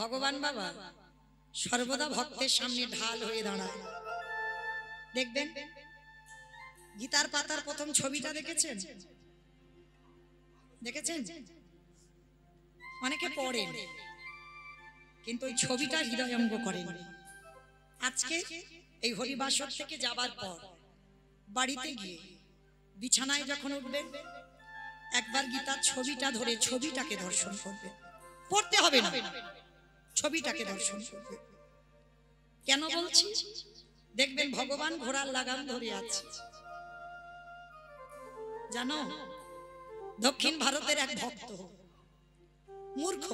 ভগবান বাবা সর্বদা ভক্তের সামনে ঢাল হয়ে দাঁড়ায়। দেখবেন গীতার পাতার প্রথম ছবিটা দেখেছেন? দেখেছেন? অনেকে পড়েন কিন্তু ওই ছবিটা হৃদয়ঙ্গ করেন। আজকে এই হরিবাসর থেকে যাবার পর বাড়িতে গিয়ে বিছানায় যখন উঠবেন একবার গীতার ছবিটা ধরে ছবিটাকে দর্শন করবে। পড়তে হবে না, ছবিটাকে দর্শন করবে। কেন বলছি? দেখবেন ভগবান ঘোড়ার লাগাম ধরে আছে। জানো, দক্ষিণ ভারতের এক ভক্ত, মূর্খ,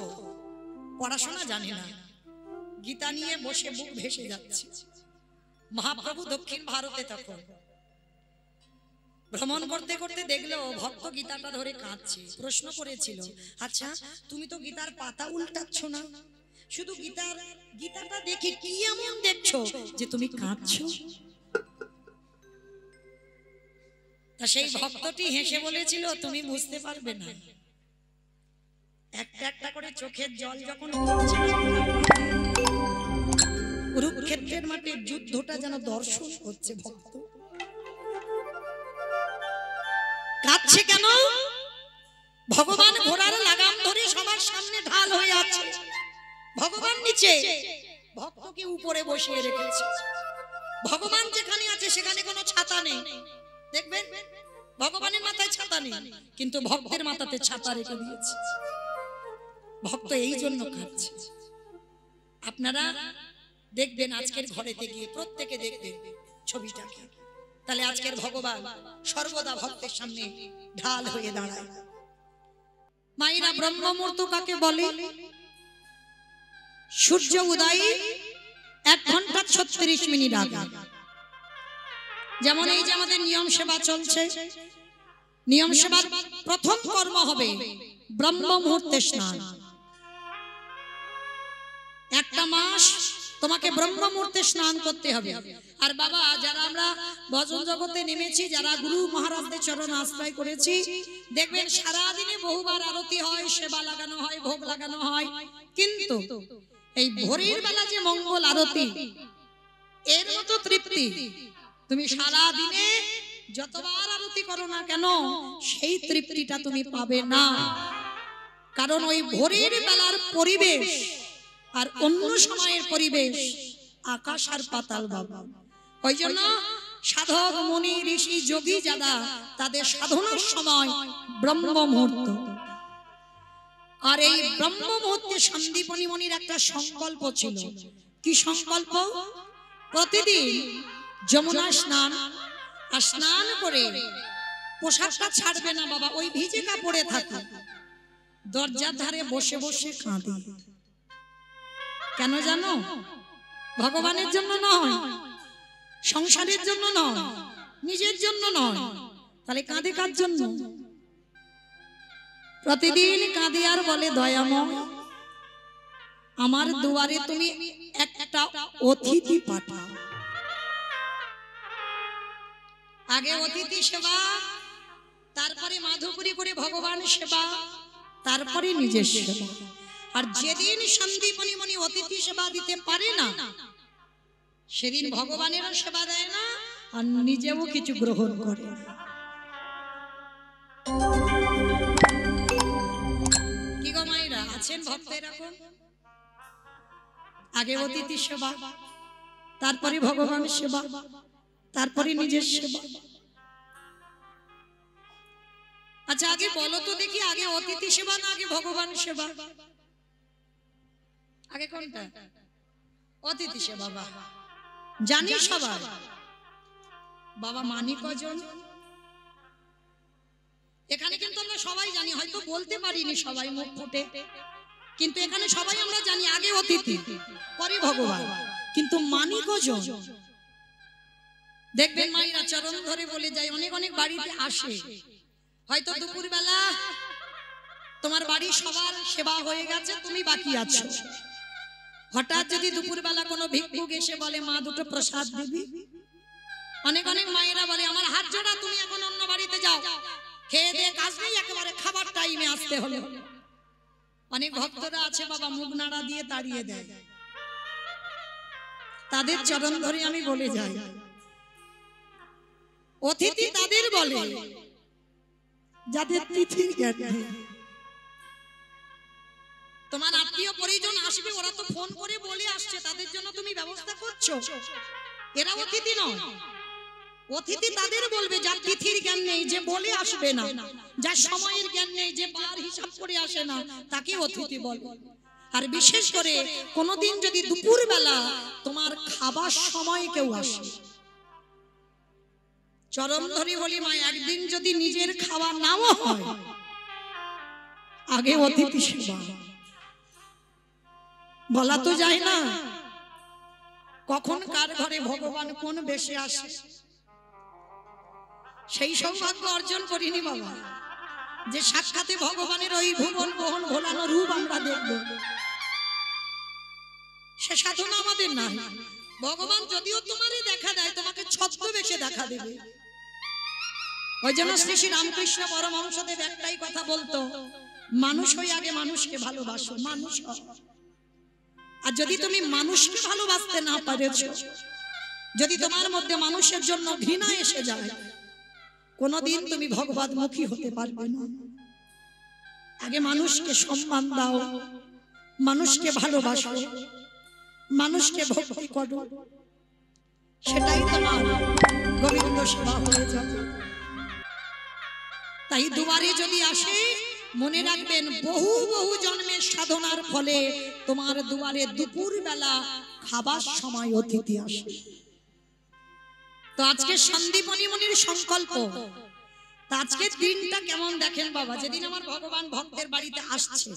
পড়াশোনা জানে না, গীতা নিয়ে বসে বুক ভেসে যাচ্ছে। মহাপ্রভু দক্ষিণ ভারতে তখন ভ্রমণ করতে করতে দেখলো ভক্ত গীতাটা ধরে কাঁদছে। প্রশ্ন করেছিল, আচ্ছা তুমি তো গীতার পাতা উল্টাচ্ছ না, শুধু গীতাটা দেখে কি এমন দেখছো যে তুমি কাঁদছো? তা সেই ভক্তটি হেসে বলেছিল, তুমি বুঝতে পারবে না, একটা একটা করে চোখের জল যখন কুরুক্ষেত্রের মাঠে যুদ্ধটা যেন দর্শন করছে। ভক্ত কাঁদছে কেন? ভগবান ঘোড়ার লাগাম ধরে সবার সামনে ঢাল হয়ে আছে, ভগবান নিচে, ভক্তকে উপরে বসিয়ে রেখেছে। ভগবান যেখানে আছে সেখানে কোনো ছাতা নেই। দেখবেন ভগবানের মাথায় ছাতা নেই, কিন্তু ভক্তের মাথাতে ছাতা রেখে দিয়েছে। ভক্ত এই জন্য কাঁদছে। আপনারা দেখবেন আজকের ঘরেতে গিয়ে প্রত্যেকে দেখবেন ছবিটাকে, তাহলে আজকের ভগবান সর্বদা ভক্তের সামনে ঢাল হয়ে দাঁড়ায়। মায়েরা, ব্রহ্ম মুহূর্ত কাকে বলে? সূর্য উদয় 1 ঘন্টা 36 মিনিট আগে। যেমন এই যে আমাদের নিয়ম সেবা চলছে, নিয়ম সেবার প্রথম কর্ম হবে ব্রহ্ম মুহূর্তে স্নান। একটা মাস তোমাকে ব্রহ্ম মুহূর্তে স্নান করতে হবে। আর বাবা, যারা আমরা ভজন জগতে নেমেছি, যারা গুরু মহারাজদের চরণ আশ্রয় করেছি, দেখবেন সারা দিনে বহুবার আরতি হয়, সেবা লাগানো হয়, ভোগ লাগানো হয়, কিন্তু এই ভোরের বেলা যে মঙ্গল আরতি, এর মতো তৃপ্তি তুমি সারা দিনে যতবার আরতি করো না কেন সেই তৃপ্তিটা তুমি পাবে না। কারণ ওই ভোরের বেলার পরিবেশ আর অন্য সময়ের পরিবেশ আকাশ আর পাতাল বাবা। ওই জন্য সাধক মুনি ঋষি যোগী যারা, তাদের সাধনার সময় ব্রহ্ম মুহূর্ত। আর এই ব্রহ্ম মুহূর্তে সন্দীপনী মুনির একটা সংকল্প ছিল। কি সংকল্প? প্রতিদিন যমুনা স্নান, আর স্নান করে পোশাকটা ছাড়বে না বাবা, ওই ভিজে কাপড়ে থাকে, দরজার ধারে বসে বসে কাঁদে। কেন জানো? ভগবানের জন্য নয়, সংসারের জন্য নয়, নিজের জন্য নয়, তাহলে কাঁদে কার জন্য? প্রতিদিন কাঁদে আর বলে, দয়াময় আমার দুয়ারে তুমি একটা অতিথি পাঠাও। আগে অতিথি সেবা, তারপরে মাধুকরী করে ভগবান সেবা, তারপরে নিজের সেবা। আর যেদিন সন্দীপনী মুনি অতিথি সেবা দিতে পারে না, সেদিন ভগবানেরও সেবা দেয় না আর নিজেও কিছু গ্রহণ করে না। কি গো মায়েরা, আছেন ভক্ত এরকম? আগে অতিথি সেবা, তারপরে ভগবান সেবা, তারপরে নিজের সেবা। আচ্ছা আগে বলো তো দেখি, আগে অতিথি সেবা না আগে ভগবান সেবা? আগে কোনটা? অতিথি সেবা। বাবা জানি সবাই, বাবা মানি কজন? এখানে কিন্তু আমরা সবাই জানি, হয়তো বলতে পারিনি সবাই মুখ ফুটে, কিন্তু এখানে সবাই আমরা জানি আগে অতিথি পরে ভগবান, কিন্তু মানি কজন? দেখবেন মায়েরা চরণ ধরে বলে যায়, অনেক অনেক বাড়িতে আসে, হয়তো দুপুর বেলা তোমার বাড়ি সবার সেবা হয়ে গেছে, তুমি বাকি আছো। হঠাৎ যদি দুপুর বেলা কোনো ভিক্ষুক এসে বলে, মা দুটো প্রসাদ দিবি, অনেক অনেক মায়েরা বলে, আমার হাত জোড়া, তুমি এখন অন্য বাড়িতে যাও, খেয়ে দিয়ে কাজ নেই, একেবারে খাবার টাইমে আসতে হলো। অনেক ভক্তরা আছে বাবা মুখ নাড়া দিয়ে তাড়িয়ে দেয়, তাদের চরণ ধরে আমি বলে যাই, অতিথি তাদের বলে যাদের তিথির জ্ঞান নেই। তোমার আত্মীয় পরিজন আসবে, ওরা তো ফোন করে বলে আসছে, তাদের জন্য তুমি ব্যবস্থা করছো, এরা অতিথি নয়। অতিথি তাদের বলবে যার তিথির জ্ঞান নেই, যে বলে আসবে না, যার সময়ের জ্ঞান নেই, যে বার হিসাব করে আসে না, তাকে অতিথি বলে। আর বিশেষ করে কোনদিন যদি দুপুর বেলা তোমার খাবার সময় কেউ আসে, চরণ ধরে বলি মা, একদিন যদি নিজের খাওয়া নাও হয়, আগে অতিথি সেবা। বলা তো যায় না কখন কার ঘরে ভগবান কোন বেশে আসে, সেই সৌভাগ্য অর্জন করিনি বাবা, যে সাক্ষাতে ভগবানের ওই ভুবন মোহন ভোলানো রূপ আমরা দেখব, সে সাধনা আমাদের নাই। ভগবান যদিও তোমারই দেখা দেয়, তোমাকে ছদ্মবেশে দেখা দেবে। ওই জন্য শ্রী শ্রী রামকৃষ্ণ পরমহংসদেব একটাই কথা বলতো, মানুষ হই আগে মানুষকে ভালোবাসো, মানুষ হও। আর যদি তুমি মানুষকে ভালোবাসতে না পারেছো, যদি তোমার মধ্যে মানুষের জন্য ঘৃণা এসে যায়, কোনদিন তুমি ভগবতমুখী হতে পারবে না। আগে মানুষকে সম্মান দাও, মানুষকে ভালোবাসো, মানুষকে ভক্তি করো, সেটাই তোমার গোবিন্দ সেবা হয়ে যাবে। তাই দুবারে যদি আসে, মনে রাখবেন বহু বহু জন্মের সাধনার ফলে তোমার দুয়ারে দুপুর বেলা খাবার সময় অতিথি আসে। তো আজকে সন্দীপনী মুনির সংকল্প, তো আজকের দিনটা কেমন দেখেন বাবা, যেদিন আমার ভগবান ভক্তের বাড়িতে আসছে,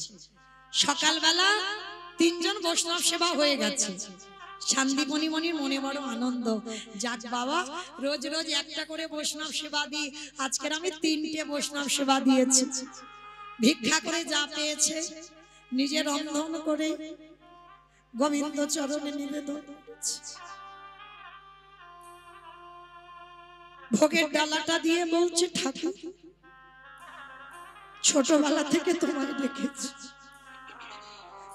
সকালবেলা 3 জন বৈষ্ণব সেবা হয়ে গেছে। সন্দীপনী মুনির মনে বড় আনন্দ, যাক বাবা রোজ রোজ একটা করে বৈষ্ণব সেবা দিই, আজকের আমি 3টে বৈষ্ণব সেবা দিয়েছি। ভিক্ষা করে যা পেয়েছে নিজে রন্ধন করে গোবিন্দ চরণে নিবেদন করেছে। ভোগের ডালাটা দিয়ে বলছে, ঠাকুর ছোটবেলা থেকে তোমায় দেখেছি,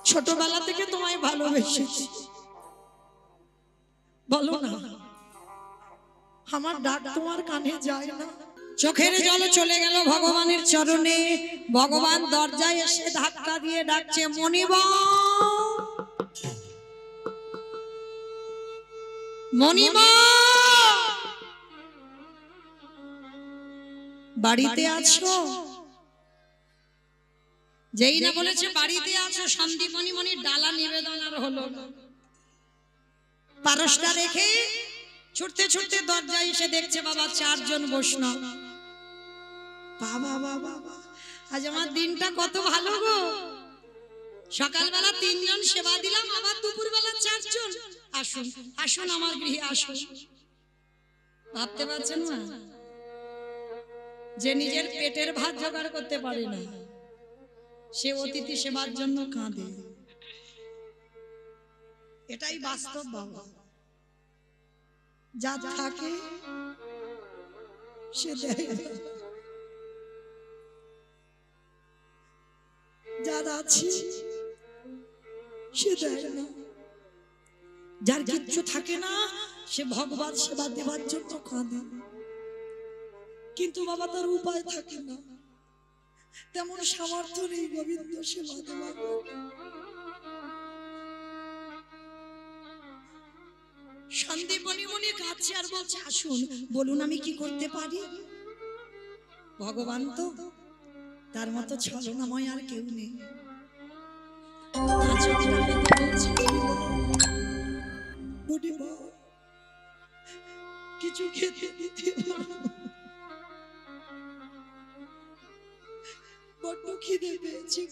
ছোটবেলা থেকে তোমায় ভালোবেসেছি, বলো না আমার ডাক তোমার কানে যায় না। চোখের জল চলে গেল ভগবানের চরণে। ভগবান দরজায় এসে ধাক্কা দিয়ে ডাকছে, মনিবা মনিবা, বাড়িতে আছো? যেই না বলেছে বাড়িতে আছো, সন্দীপনী মুনির ডালা নিবেদন আর হলো না। পারসটা রেখে ছুটতে ছুটতে দরজায় এসে দেখছে বাবা 4 জন বৈষ্ণব। বাবা বাবা, আজ আমার দিনটা কত ভালো গো, সকালবেলা 3 জন সেবা দিলাম, আবার দুপুরবেলা 4 জন। আসুন আসুন আমার গৃহে আসুন। ভাবতে পারছেন না, যে নিজের পেটের ভাত জোগাড় করতে পারে না, সে অতিথি সেবার জন্য কাঁদে। এটাই বাস্তব বাবা, যা থাকে সে দেয়, যার আছে সে দেয় না, যার কিচ্ছু থাকে না সে ভগবান সেবা দেবার জন্য কাঁদে। কিন্তু বাবা তার উপায় থাকে না, তেমন সামর্থ্য নেই গোবিন্দ সেবা দেওয়ার। সন্দীপনী মুনি কাঁদছে আর বলছে, আসুন বলুন আমি কি করতে পারি। ভগবান তো তার মতো ছলনাময় আর কেউ নেই। কিছু খেতে দিতে বড্ড খিদে পেয়েছে।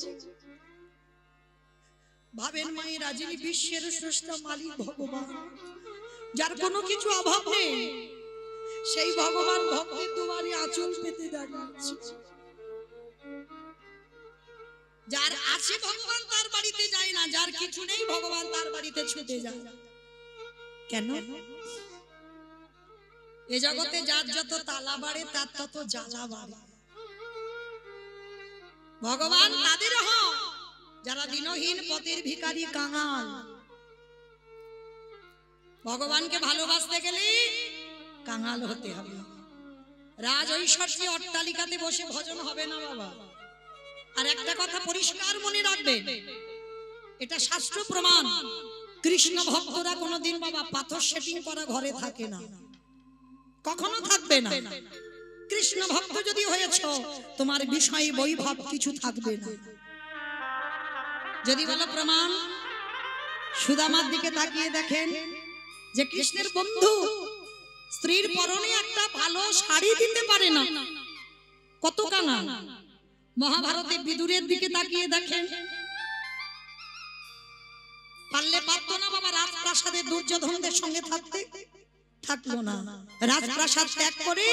ভাবেন মায়েরা, যিনি বিশ্বের স্রষ্টা মালিক ভগবান, যার কোনো কিছু অভাব নেই, সেই ভগবান ভক্তের দুয়ারে আঁচল পেতে দাঁড়িয়েছে। যার আছে ভগবান তার বাড়িতে যায় না, যার কিছু নেই ভগবান তার বাড়িতে ছুটে যায়। কেন? এ জগতে যার যত তালা বাড়ে তার তত জ্বালা বাড়ে। ভগবান তাদের যারা দিনহীন পথের ভিখারি কাঙাল। ভগবানকে ভালোবাসতে গেলে কাঙাল হতে হবে। রাজ ঐশ্বর্যে অট্টালিকাতে বসে ভজন হবে না বাবা। আর একটা কথা পরিষ্কার মনে রাখবেন, এটা শাস্ত্র প্রমাণ, কৃষ্ণ ভক্তরা কোনোদিন বাবা পাথর সেটিং করা ঘরে থাকে না, কখনো থাকবে না। কৃষ্ণ ভক্ত যদি হয়েছ, তোমার বিষয় বৈভব কিছু থাকবে না। যদি বলো প্রমাণ, সুদামার দিকে তাকিয়ে দেখেন যে কৃষ্ণের বন্ধু স্ত্রীর পরনে একটা ভালো শাড়ি দিতে পারে না, কত কানা। মহাভারতে বিদুরের দিকে তাকিয়ে দেখেন, পারলে পারত না বাবা রাজপ্রাসাদে দুর্যোধনদের সঙ্গে থাকতে, থাকলো না। রাজপ্রাসাদ ত্যাগ করে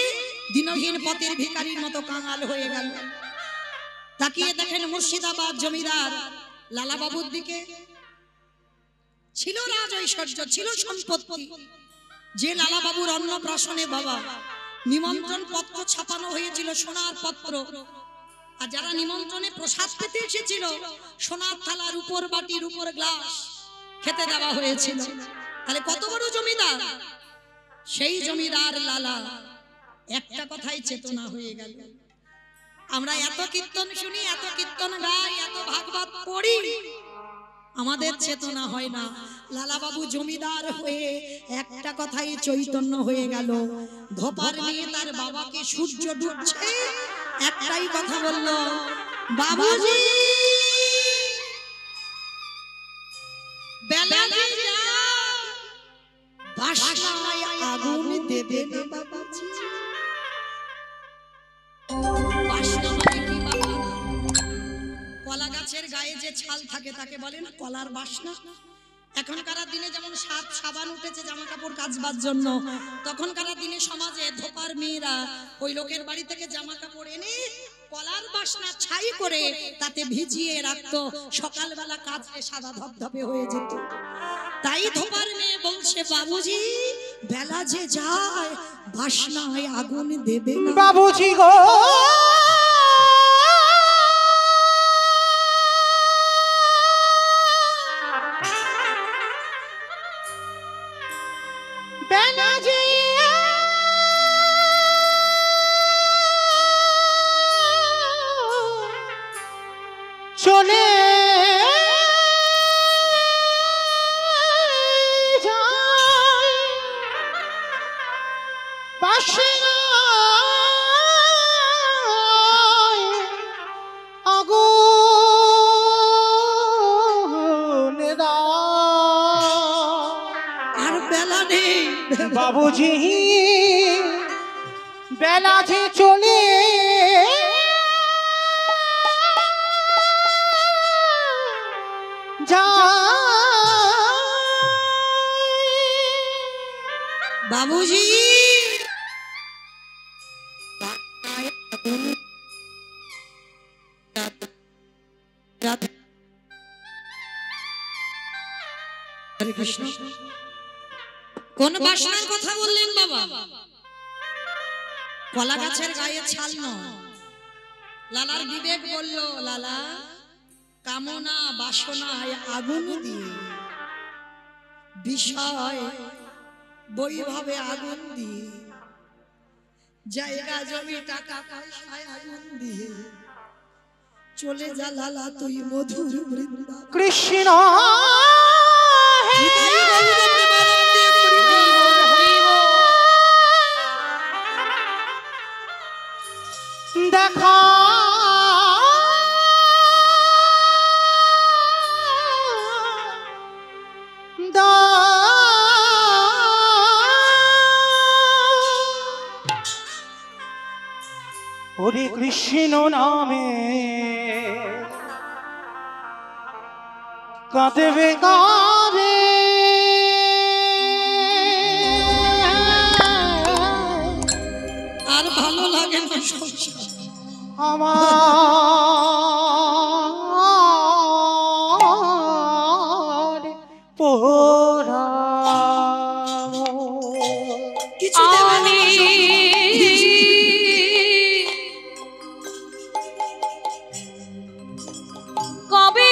দিনহীন পথের ভিখারির মতো কাঙাল হয়ে গেল। তাকিয়ে দেখেন মুর্শিদাবাদ জমিদার লালা বাবুর দিকে, ছিল রাজ ঐশ্বর্য, ছিল সম্পত্তি। যে লালা বাবুর অন্নপ্রাশনে বাবা নিমন্ত্রণ পত্র ছাপানো হয়েছিল, সোনার পত্র, আর যারা নিমন্ত্রণে প্রসাদ পেতে এসেছিল সোনার থালার উপর বাটির উপর গ্লাস খেতে দেওয়া হয়েছিল। তাহলে কত বড় জমিদার। সেই জমিদার লালা একটা কথাই চেতনা হয়ে গেল। আমরা এত কীর্তন শুনি, এত কীর্তন গাই, এত ভাগবত পড়ি, আমাদের চেতনা হয় না। লালা বাবু জমিদার হয়ে একটা কথাই চৈতন্য হয়ে গেল। ধোপার নিয়ে তার বাবাকে সূর্য ডুবছে, একটাই কথা বলল, বাবুজি বেলা বাসনায় আগুন দেবে না বাবাজি। বাসনা মানে কি বাবা? কলা গাছের গায়ে যে ছাল থাকে তাকে বলে না কলার বাসনা। এখনকার দিনে যেমন সাবান উঠেছে জামা কাপড় কাচবার জন্য, তখনকার দিনে সমাজে ধোপার মেয়েরা ওই লোকের বাড়ি থেকে জামা কাপড় এনে কলার বাসনা ছাই করে তাতে ভিজিয়ে রাখতো, সকালবেলা কাচলে সাদা ধবধবে হয়ে যেত। তাই ধোপার মেয়ে বলছে, বাবুজি বেলা যে যায় বাসনায় আগুন দেবে না বাবুজি গো। বেলা যে চলে যায় বাসনায় আগুন দাও। আর বেলা নেই বাবুজি, বেলা যে চলে বাবুজি। হরে কৃষ্ণ। কোন বাসনার কথা বললেন বাবা? কলা গাছের গায়ে ছাল নয়। লালার বিবেক বলল, লালা কামনা বাসনায় আগুন দিয়ে, বিষয় বৈভবে আগুন দিয়ে, জায়গা জমি টাকা পয়সায় আগুন দিয়ে চলে যা লালা তুই মধুর বৃন্দাবন। কৃষ্ণ দেখা হরে কৃষ্ণ নামে কাঁদবে কাঁদে আর ভালো লাগে না সংসার আমার পোড়া কিছু কবে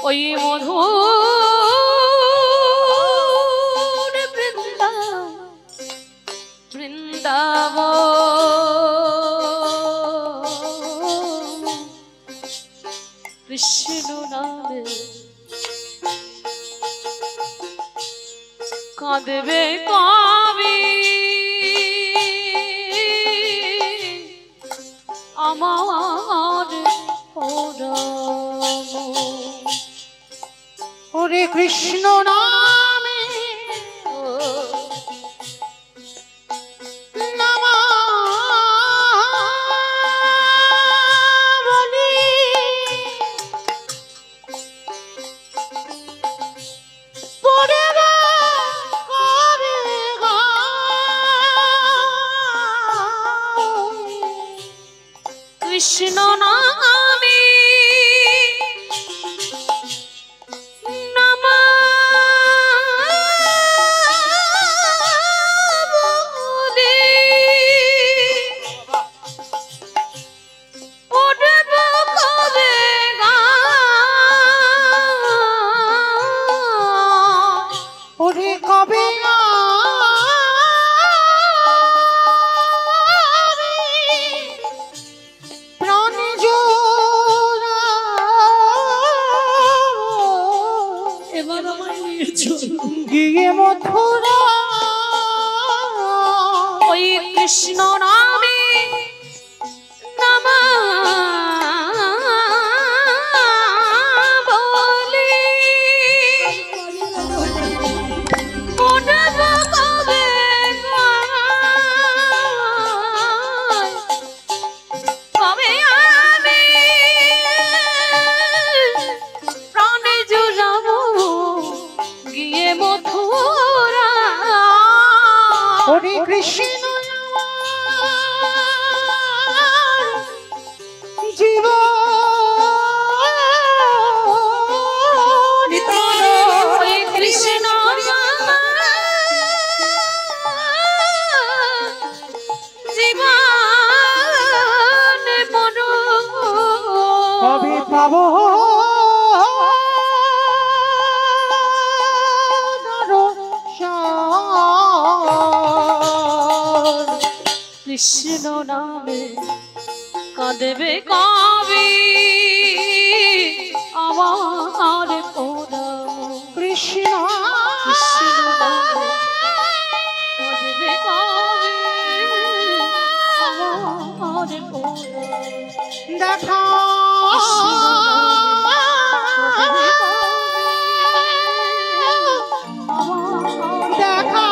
ওই মধুর বৃন্দাবন কৃষ্ণ নামে কাঁদবে কবি আমার ওরে কৃষ্ণ নামে কৃষ্ণ নামে গিয়ে মথুরা ওই কৃষ্ণ নামে নামা বলি কবে আমি প্রাণে জুড়াবো গিয়ে মথুরা ওরে কৃষ্ণ জীব কৃষ্ণ জীবন মন কবে পাবো কৃষ্ণ নামে কাঁদবে কবি আমার পরম কৃষ্ণ কৃষ্ণ নামে কাঁদবে কবি আমার পরম দেখা দেখা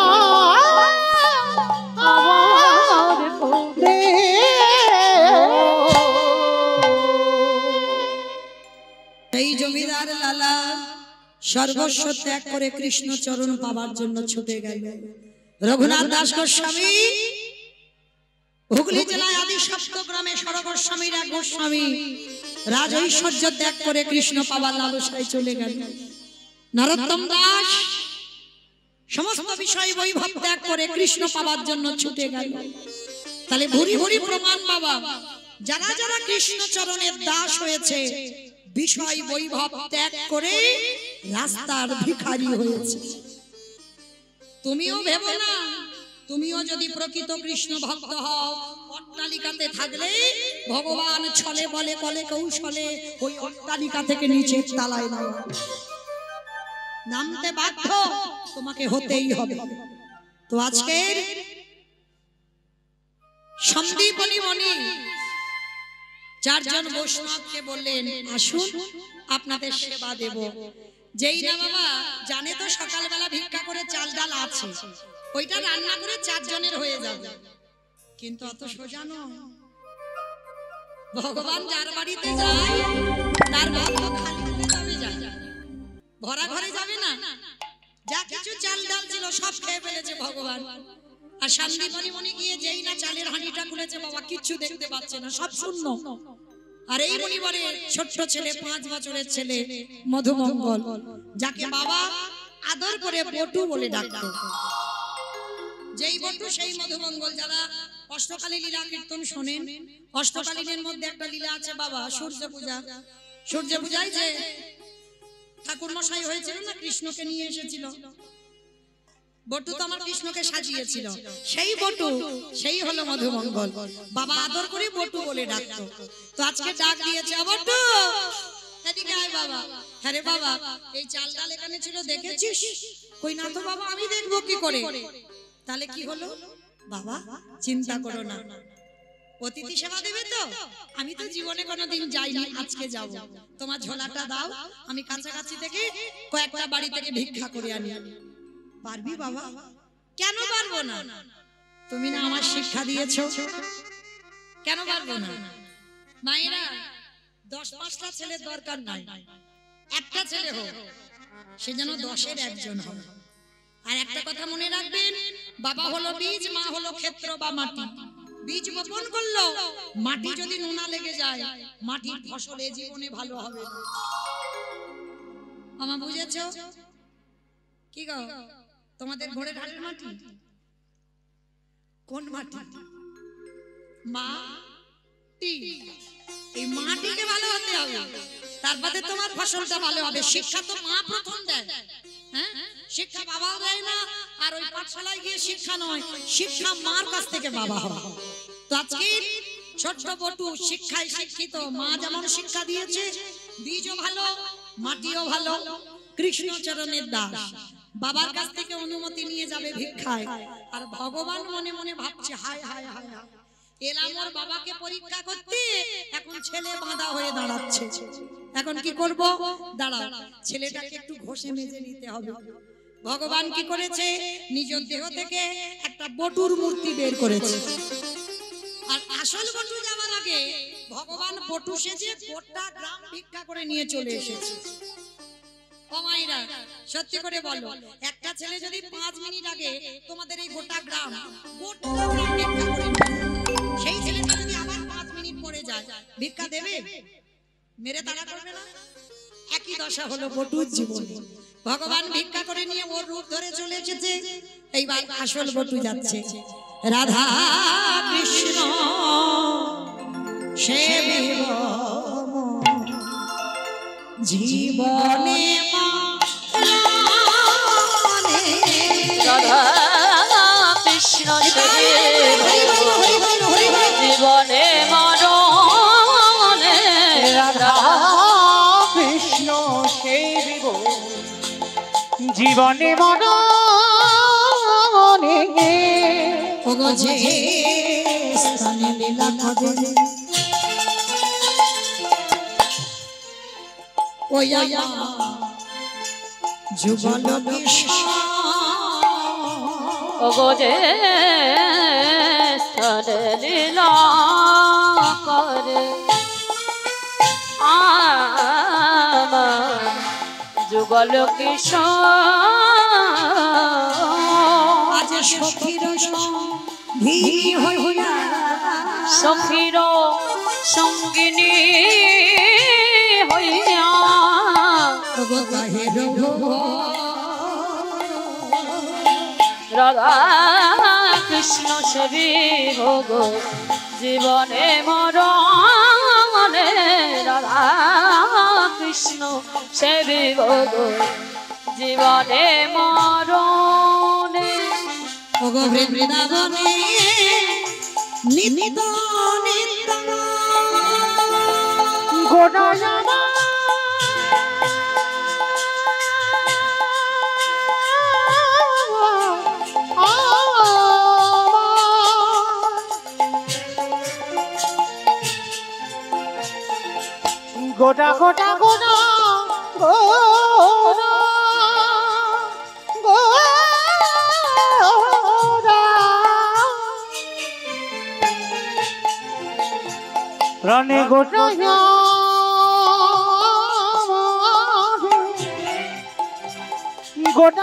এই জমিদার লালা সর্বস্ব ত্যাগ করে কৃষ্ণ চরণ পাবার জন্য ছুটে গেল। রঘুনাথ দাস গোস্বামী হুগলি জেলায় আদি সপ্তগ্রামে সরগোস্বামীর এক গোস্বামী রাজ ঐশ্বর্য ত্যাগ করে কৃষ্ণ পাবার লালসায় চলে গেল। নরোত্তম দাস সমস্ত বিষয় বৈভব ত্যাগ করে কৃষ্ণ পাবার জন্য ছুটে গেল। তাহলে ভুরি ভুরি প্রমাণ বাবা, যারা যারা কৃষ্ণ চরণের দাস হয়েছে বিষয় বৈভব ত্যাগ করে রাস্তার ভিখারি হয়েছে। তুমিও ভেবো না, তুমিও যদি প্রকৃত কৃষ্ণ ভক্ত হও, অট্টালিকাতে থাকলে ভগবান ছলে বলে কলে কৌশলে ওই অট্টালিকা থেকে নিচের তলায় নামতে বাধ্য, তোমাকে হতেই হবে। তো আজকের সন্দীপনী মণি চারজন বৈষ্ণবকে বললেন আসুন আপনাদের সেবা দেব। যেই না বাবা জানে তো সকালবেলা ভিক্ষা করে চাল ডাল আছে, ওইটা রান্না করে চারজনের হয়ে যাবে, কিন্তু অত সোজা নয়। ভগবান যার বাড়িতে যায় তার ভাগ্য খালি হয়ে যাবে, ভরা ঘরে যাবে না। যা কিছু চাল ডাল ছিল সব খেয়ে ফেলেছে ভগবান। আর সন্দীপনী মণি গিয়ে যেই না চালের হাঁড়িটা খুলেছে বাবা কিচ্ছু দেখতে পাচ্ছে না, সব শূন্য। আর এই মণিবরের ছোট্ট ছেলে 5 বছরের ছেলে মধুমঙ্গল, যাকে বাবা আদর করে বটু বলে ডাকতো, যেই বটু সেই মধুমঙ্গল। যারা অষ্টকালী লীলা কীর্তন শোনেন, অষ্টকালীনের মধ্যে একটা লীলা আছে বাবা সূর্য পূজা। সূর্য পূজায় যে ঠাকুর মশাই হয়েছিল না, কৃষ্ণকে নিয়ে এসেছিল। বটু তো আমার কৃষ্ণকে সাজিয়েছিল, সেই বটু, সেই হলো মধুমঙ্গল। বাবা আদর করে বটু বলে ডাকতো। তো আজকে ডাক দিয়েছে, বটু এদিকে আয় বাবা। হ্যাঁ রে বাবা, এই চাল ডাল এখানে ছিল দেখেছিস? কই না তো বাবা, আমি দেখবো কি করে। তাহলে কি হলো? বাবা চিন্তা করো না, অতিথি সেবা দেবে তো? আমি তো জীবনে কোনোদিন যাইনি, আজকে যাব। তোমার ঝোলাটা দাও, আমি কাছাকাছি থেকে কয়েকটা বাড়ি থেকে ভিক্ষা করে আনি। পারবি বাবা? কেন পারবো না? তুমি না আমার শিক্ষা দিয়েছো, কেন পারবো না? মায়েরা 10-5টা ছেলের দরকার নাই, একটা ছেলে হোক, সে যেন 10-এর একজন হয়। আর একটা কথা মনে রাখবেন, বাবা হলো বীজ, মা হলো ক্ষেত্র বা মাটি। বীজ বপন করলো, মাটি যদি নোনা লেগে যায়, মাটির ফসলে জীবনে ভালো হবে না। আমা বুঝেছো? কি গো, তোমাদের ঘোড়ে ঢালের মাটি কোন মাটি? মাটি। এই মাটিকে ভালো হতে হবে, তারপরে তোমার ফসলটা ভালো হবে। শিক্ষা তো মা প্রথম দেয়, হ্যাঁ? শিক্ষা বাবাও দেয় না, আর ওই পাঠশালায় গিয়ে শিক্ষা নয়, শিক্ষা মার কাছ থেকে বাবা হয়। তো আজকে ছোট্ট বটু শিক্ষায় শিক্ষিত। মা যেমন শিক্ষা দিয়েছে, বীজও ভালো, মাটিও ভালো। কৃষ্ণ চরণের দাস, বাবার কাছ থেকে অনুমতি নিয়ে যাবে ভিক্ষায়। আর ভগবান মনে মনে ভাবছে, হায় হায় হায় হায়, এলাম ওর বাবাকে পরীক্ষা করতে, এখন ছেলে বাঁধা হয়ে দাঁড়াচ্ছে। এখন কি করব? দাঁড়াও, ছেলেটাকে একটু ঘষে মেজে নিতে হবে। ভগবান কি করেছে? নিজ দেহ থেকে একটা বটুর মূর্তি বের করেছে। আর আসল বটু যাওয়ার আগে ভগবান বটু সেজে গোটা গ্রাম ভিক্ষা করে নিয়ে চলে এসেছে। ও মায়েরা, সত্যি করে বলো, একটা ছেলে যদি 5 মিনিট আগে তোমাদের এই গোটা গ্রাম ভিক্ষা করে নিয়ে, সেই ছেলেটা যদি আবার 5 মিনিট পরে যায়, ভিক্ষা দেবে? মেরে তাড়া করবে না? একই দশা হলো বটুর জীবনে। ভগবান ভিক্ষা করে নিয়ে ওর রূপ ধরে চলে এসেছে। এইবার আসল বটু যাচ্ছে। রাধা কৃষ্ণ সেবিব জীবনে রাধা কৃষ্ণ সেবিব জীবনে মরণে। রাধা কৃষ্ণ সেবিব জীবনে মরণে। ওগো যে স্থানে লীলা করে, ওই যুগল কৃষ্ণ। ওগো যে স্থানে লীলা করে, আমার যুগল কিশোর। আজ সখীর সঙ্গী হইয়া, সখীর সঙ্গিনী হইয়া, রাধা কৃষ্ণ সেবিব গো জীবনে মরণে। রাধা কৃষ্ণ সেবিব গো জীবনে মরণে। ওগো বৃন্দাবনে নিত্য নিত্য গোনায়ামা গোটা গোটা গোনা গোনা গোনা প্রাণে গোটা গোটা গোনা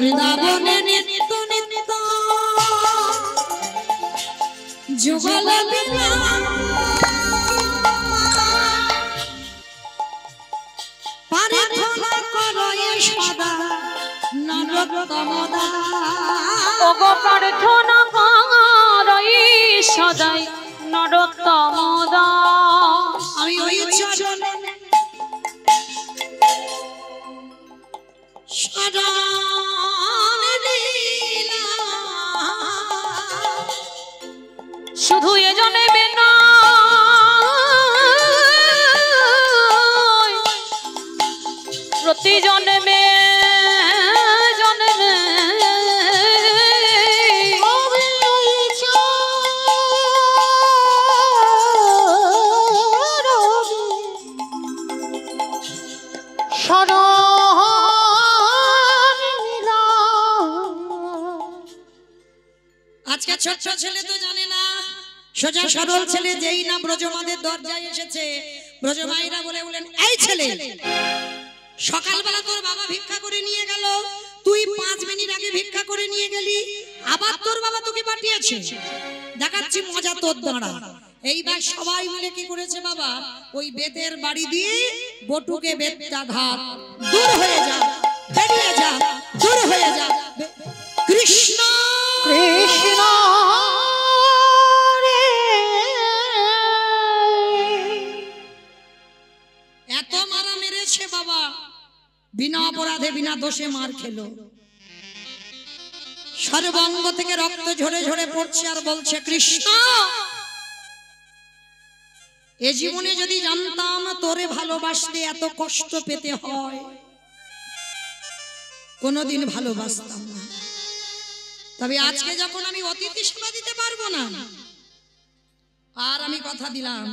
বৃন্দাবনে নিত্য নিত্য যুগল বিনা প্রার্থনা করো সদা নরোত্তম দাস। ওগো প্রার্থনা করো সদাই নরোত্তম দাস। আমি ওই চরণে শরণ দিলাম, শুধু এজনে বেনা প্রতি জন্মে জন্মে আমি ওই চরণে শরণ নিলাম। আজকে ছোট্ট ছেলে তো জানে না, সোজা সরল ছেলে যেই না ব্রজমাদের দরজায় এসেছে, ব্রজমাইরা বলে বলেন, এই ছেলে সকালবেলা তোর বাবা ভিক্ষা করে নিয়ে গেল, তুই 5 মিনিট আগে ভিক্ষা করে নিয়ে গেলি, আবার তোর বাবা তোকে পাঠিয়েছে, দেখাচ্ছি মজা তোর দাঁড়া। এইবার সবাই মিলে কি করেছে বাবা, ওই বেতের বাড়ি দিয়ে বটুকে বেতটা ঘাত, দূর হয়ে যা, বেরিয়ে যা, দূর হয়ে যা। কৃষ্ণ কৃষ্ণ রে, এত মারা মেরেছে বাবা, বিনা অপরাধে বিনা দোষে মার খেলো, সর্বাঙ্গ থেকে রক্ত ঝরে ঝরে পড়ছে আর বলছে, কৃষ্ণ এ জীবনে যদি জানতাম তোরে ভালোবাসতে এত কষ্ট পেতে হয়, কোনোদিন ভালোবাসতাম না। তবে আজকে যখন আমি অতিথি সেবা দিতে পারবো না, আর আমি কথা দিলাম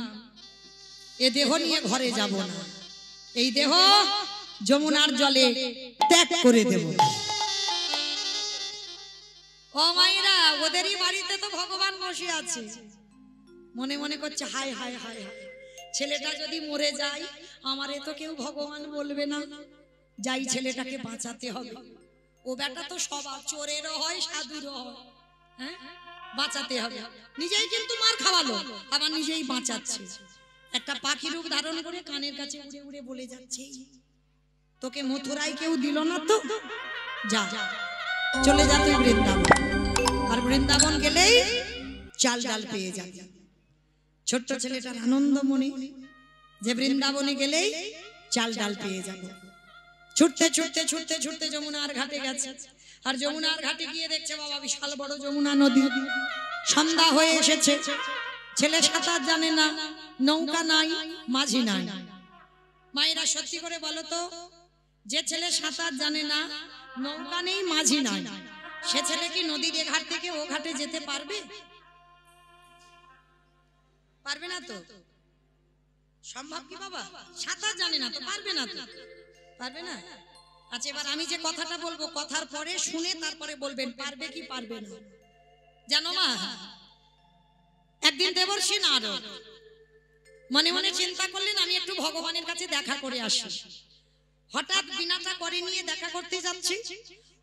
এ দেহ নিয়ে ঘরে যাব না, এই দেহ যমুনার জলে ত্যাগ করে দেব। ও মায়েরা, ওদেরই বাড়িতে তো ভগবান বসে আছে, মনে মনে করছে হায় হায় হায় হায়, ছেলেটা যদি মরে যায় আমারে তো কেউ ভগবান বলবে না, যাই ছেলেটাকে বাঁচাতে হবে। ও বেটা তো সবার, চোরেরও হয় সাধুরও হয়, হ্যাঁ বাঁচাতে হবে। নিজেই কিন্তু মার খাওয়ালো, আবার নিজেই বাঁচাচ্ছে। একটা পাখি রূপ ধারণ করে কানের কাছে উড়ে উড়ে বলে যাচ্ছে, তোকে মথুরায় কেউ দিল না তো, যা চলে যা তুই বৃন্দাবন। আর বৃন্দাবন গেলেই চাল ডাল পেয়ে যাবে। ছোট্ট ছেলেটার আনন্দ মনে যে বৃন্দাবনে গেলেই চাল ডাল পেয়ে যাবে। ছুটতে ছুটতে ছুটতে ছুটতে যমুনার ঘাটে গেছে, আর যমুনার ঘাটে গিয়ে দেখছে বাবা বিশাল বড় যমুনা নদী, সন্ধ্যা হয়ে এসেছে। ছেলে সাঁতার জানে না, নৌকা নাই, মাঝি নাই। মায়েরা সত্যি করে বলো তো, যে ছেলে সাঁতার জানে না, নৌকা নেই, মাঝি নাই, সে ছেলে কি নদীর এ ঘাট থেকে ও ঘাটে যেতে পারবে? পারবে না তো। সম্ভব কি বাবা? সাঁতার জানে না তো পারবে না তো, পারবে না। আচ্ছা এবার আমি যে কথাটা বলবো, কথার পরে শুনে তারপরে বলবেন পারবে কি পারবে না। জানো মা, একদিন দেবর্ষি নারদ মনে মনে চিন্তা করলেন আমি একটু ভগবানের কাছে দেখা করে আসি। হঠাৎ বিনাটা করে নিয়ে দেখা করতে যাচ্ছি,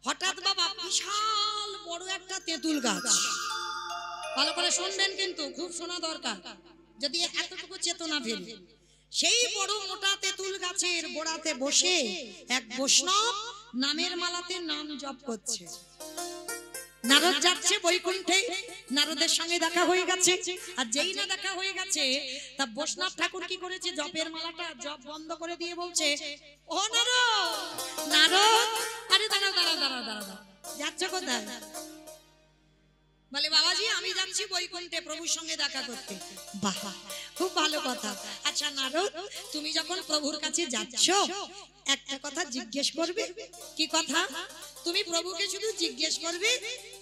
হঠাৎ বাবা বিশাল বড় একটা তেঁতুল গাছ, ভালো করে শুনবেন কিন্তু, খুব শোনা দরকার যদি এতটুকু চেতনা ফেলে। সেই বড় মোটা তেঁতুল গাছের গোড়াতে বসে এক বৈষ্ণব নামের মালাতে নাম জপ করছে। নারদ যাচ্ছে বৈকুণ্ঠে, নারদের সঙ্গে দেখা হয়ে গেছে। আর যেই না দেখা হয়ে গেছে, তা বৈষ্ণব ঠাকুর কি করেছে, জপের মালাটা জপ বন্ধ করে দিয়ে বলছে, ও নারদ, নারদ, আরে দাঁড়াও দাঁড়াও দাঁড়াও দাঁড়াও, যাচ্ছ কোথায়? বলে বাবাজি আমি যাচ্ছি বৈকুণ্ঠে প্রভুর সঙ্গে দেখা করতে। বাহ, খুব ভালো কথা। আচ্ছা নারদ, তুমি যখন প্রভুর কাছে যাচ্ছ একটা কথা জিজ্ঞেস করবে। কি কথা? তুমি প্রভুকে শুধু জিজ্ঞেস করবে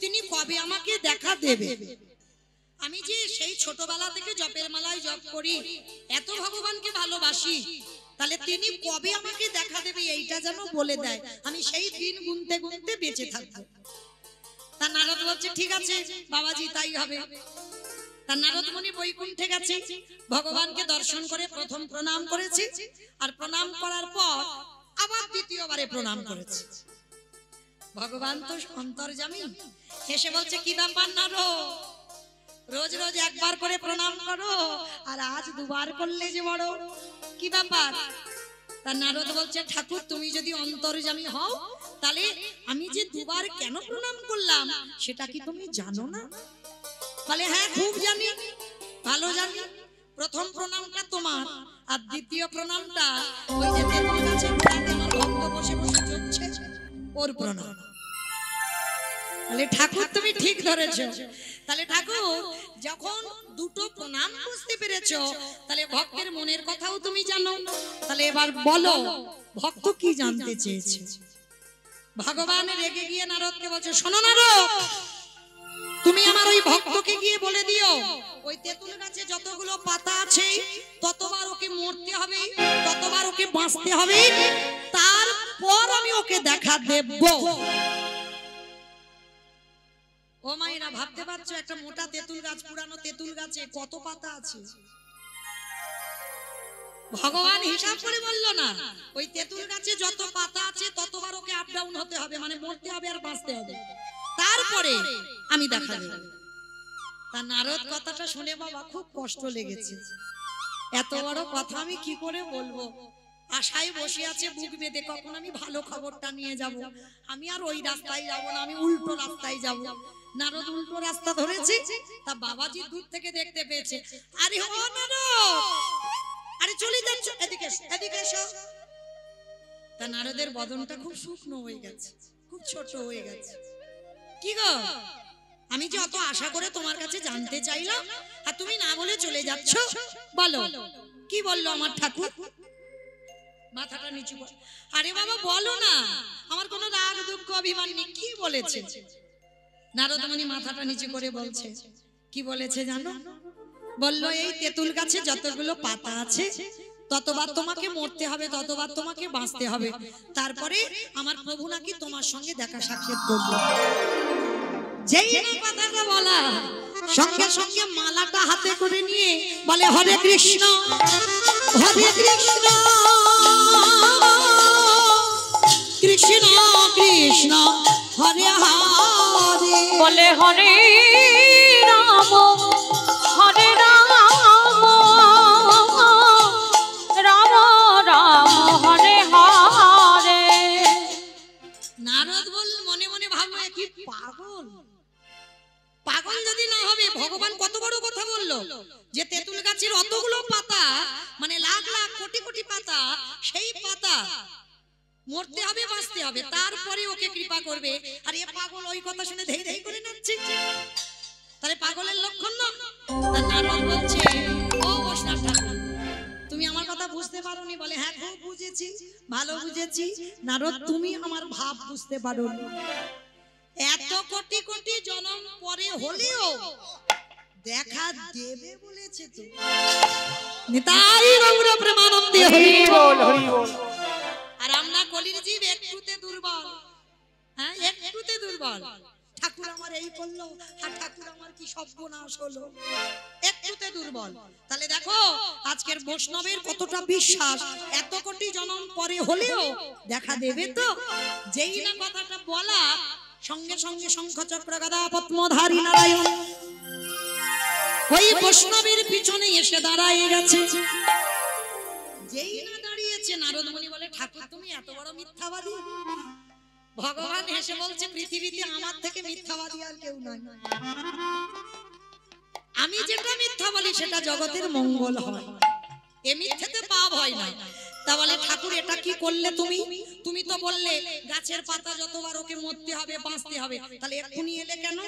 তিনি কবে আমাকে দেখা দেবে। আমি যে সেই ছোটবেলা থেকে জপের মালায় জপ করি, এত ভগবানকে ভালোবাসি, তাহলে তিনি কবে আমাকে দেখা দেবে এইটা যেন বলে দেয়, আমি সেই দিন গুনতে গুনতে বেঁচে থাকবো। তা নারদ বলছে ঠিক আছে বাবাজি তাই হবে। তা নারদ মুনি বৈকুণ্ঠে গেছে, ভগবানকে দর্শন করে প্রথম প্রণাম করেছে, আর প্রণাম করার পর আবার দ্বিতীয়বারে প্রণাম করেছে। ভগবান তো অন্তর্যামী, হেসে বলছে কি ব্যাপার নারদ, রোজ রোজ একবার করে প্রণাম করো আর আজ দুবার করলে যে বড়, কি ব্যাপার? তা নারদ বলছে ঠাকুর তুমি যদি অন্তর্যামী হও তাহলে আমি যে দুবার কেন প্রণাম করলাম সেটা কি তুমি জানো না? বলে হ্যাঁ খুব জানি, ভালো জানি। প্রথম প্রণামটা তোমার, আর দ্বিতীয় প্রণামটা ওই যে তেঁতুল গাছের গোড়াতে আমার ভক্ত বসে বসে চলছে ওর প্রণাম। বলে ঠাকুর তুমি ঠিক ধরেছো। তাহলে ঠাকুর যখন দুটো প্রণাম বুঝতে পেরেছো, তাহলে ভক্তের মনের কথাও তুমি জানো। তাহলে এবার বলো ভক্ত কি জানতে চেয়েছে। ভগবান রেগে গিয়ে নারদকে বলছে, শোনো নারদ, তুমি আমার ওই ভক্তকে গিয়ে বলে দিও ওই তেঁতুল গাছে যতগুলো পাতা আছে ততবার ওকে মরতে হবে, ততবার ওকে বাঁচতে হবে, তারপর আমি ওকে দেখা দেব। ও মায়েরা ভাবতে পারছো একটা মোটা তেঁতুল গাছ, পুরানো তেঁতুল গাছে কত পাতা আছে? ভগবান হিসাব করে বললো না ওই তেঁতুল গাছে যত পাতা আছে ততবার ওকে আপ ডাউন হতে হবে, মানে মরতে হবে আর বাঁচতে হবে, তারপরে আমি দেখা দেব। তা নারদ কথাটা শুনে বাবা খুব কষ্ট লেগেছে। এত বড় কথা আমি কি করে বলবো? আশায় বসে আছে বুক বেঁধে, কখন আমি ভালো খবরটা নিয়ে যাব। আমি আর ওই রাস্তায় যাব না, আমি উল্টো রাস্তায় যাব। নারদ উল্টো রাস্তা ধরেছে, তা বাবাজি দূর থেকে দেখতে পেয়েছে। আরে ও নারদ, আরে চলে যাচ্ছ, এদিকে এসো, এদিকে এসো। তা নারদের বদনটা খুব শুকনো হয়ে গেছে, খুব ছোট হয়ে গেছে। কি গো, আমি যে অত আশা করে তোমার কাছে জানতে চাইলাম আর তুমি না বলে চলে যাচ্ছ, বলো কি বললো আমার ঠাকুর? মাথাটা নিচু কর। আরে বাবা বলো না, আমার কোনো রাগ দুঃখ অভিমান নেই, কি বলেছে? নারদমণি মাথাটা নিচু করে বলছে, কি বলেছে জানো? বললো এই তেঁতুল গাছে যতগুলো পাতা আছে ততবার তোমাকে মরতে হবে, ততবার তোমাকে বাঁচতে হবে, তারপরে আমার প্রভু নাকি তোমার সঙ্গে দেখা সাক্ষাৎ করবে। যেই না কথাটা বলা, সঙ্গে সঙ্গে মালাটা হাতে করে নিয়ে বলে হরে কৃষ্ণ হরে কৃষ্ণ কৃষ্ণ কৃষ্ণ হরে হরে, বলে হরে রাম হরে রাম রাম রাম হরে হরে। নারদ বল মনে মনে ভাবলো কি পাগল, পাগল যদি না হবে ভগবান কত বড় কথা বললো যে তেঁতুল গাছের অতগুলো পাতা, মানে লাখ লাখ কোটি কোটি পাতা, সেই পাতা মরতে হবে বাঁচতে হবে, তারপরে ওকে কৃপা করবে। আর এ পাগল ওই কথা শুনে ধেই ধেই করে নাচছে, তাহলে পাগলের লক্ষণ না? তার নারদ বলছে, ও বৈষ্ণব ঠাকুর তুমি আমার কথা বুঝতে পারোনি? বলে হ্যাঁ খুব বুঝেছি, ভালো বুঝেছি। নারদ তুমি আমার ভাব বুঝতে পারোনি, এত কোটি কোটি জন্ম পরে হলেও দেখা দেবে বলেছে তো। নিতাই গৌর প্রেমানন্দে হরি বল হরি বল। আর আমরা কলির জীব একটুতে দুর্বল, হ্যাঁ একটুতে দুর্বল। ঠাকুর আমার এই করলো, আর ঠাকুর আমার কি সর্বনাশ হলো, একটুতে দুর্বল। তাহলে দেখো আজকের বৈষ্ণবের কতটা বিশ্বাস, এত কোটি জন্ম পরে হলেও দেখা দেবে তো। যেই না কথাটা বলা, সঙ্গে সঙ্গে শঙ্খ চক্র গদা পদ্মধারী নারায়ণ ওই বৈষ্ণবের পিছনে এসে দাঁড়ায় গেছে। যেই না দাঁড়িয়েছে নারদমণি বলে ঠাকুর তুমি এত বড় মিথ্যাবাদী। ভগবান হেসে বলছে পৃথিবীতে আমার থেকে মিথ্যাবাদী আর কেউ নাই। আমি যেটা মিথ্যা বলি সেটা জগতের মঙ্গল হয়, এ মিথ্যাতে পাপ হয় না। তা বলে ঠাকুর এটা কি করলে তুমি? তুমি তো বললে গাছের পাতা যতবার ওকে মরতে হবে বাঁচতে হবে, তাহলে এক্ষুনি এলে কেন?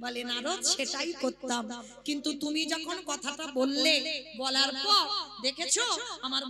বলে নারদ সেটাই করতাম, কিন্তু তুমি যখন কথাটা বললে, বলার পর দেখেছো আমার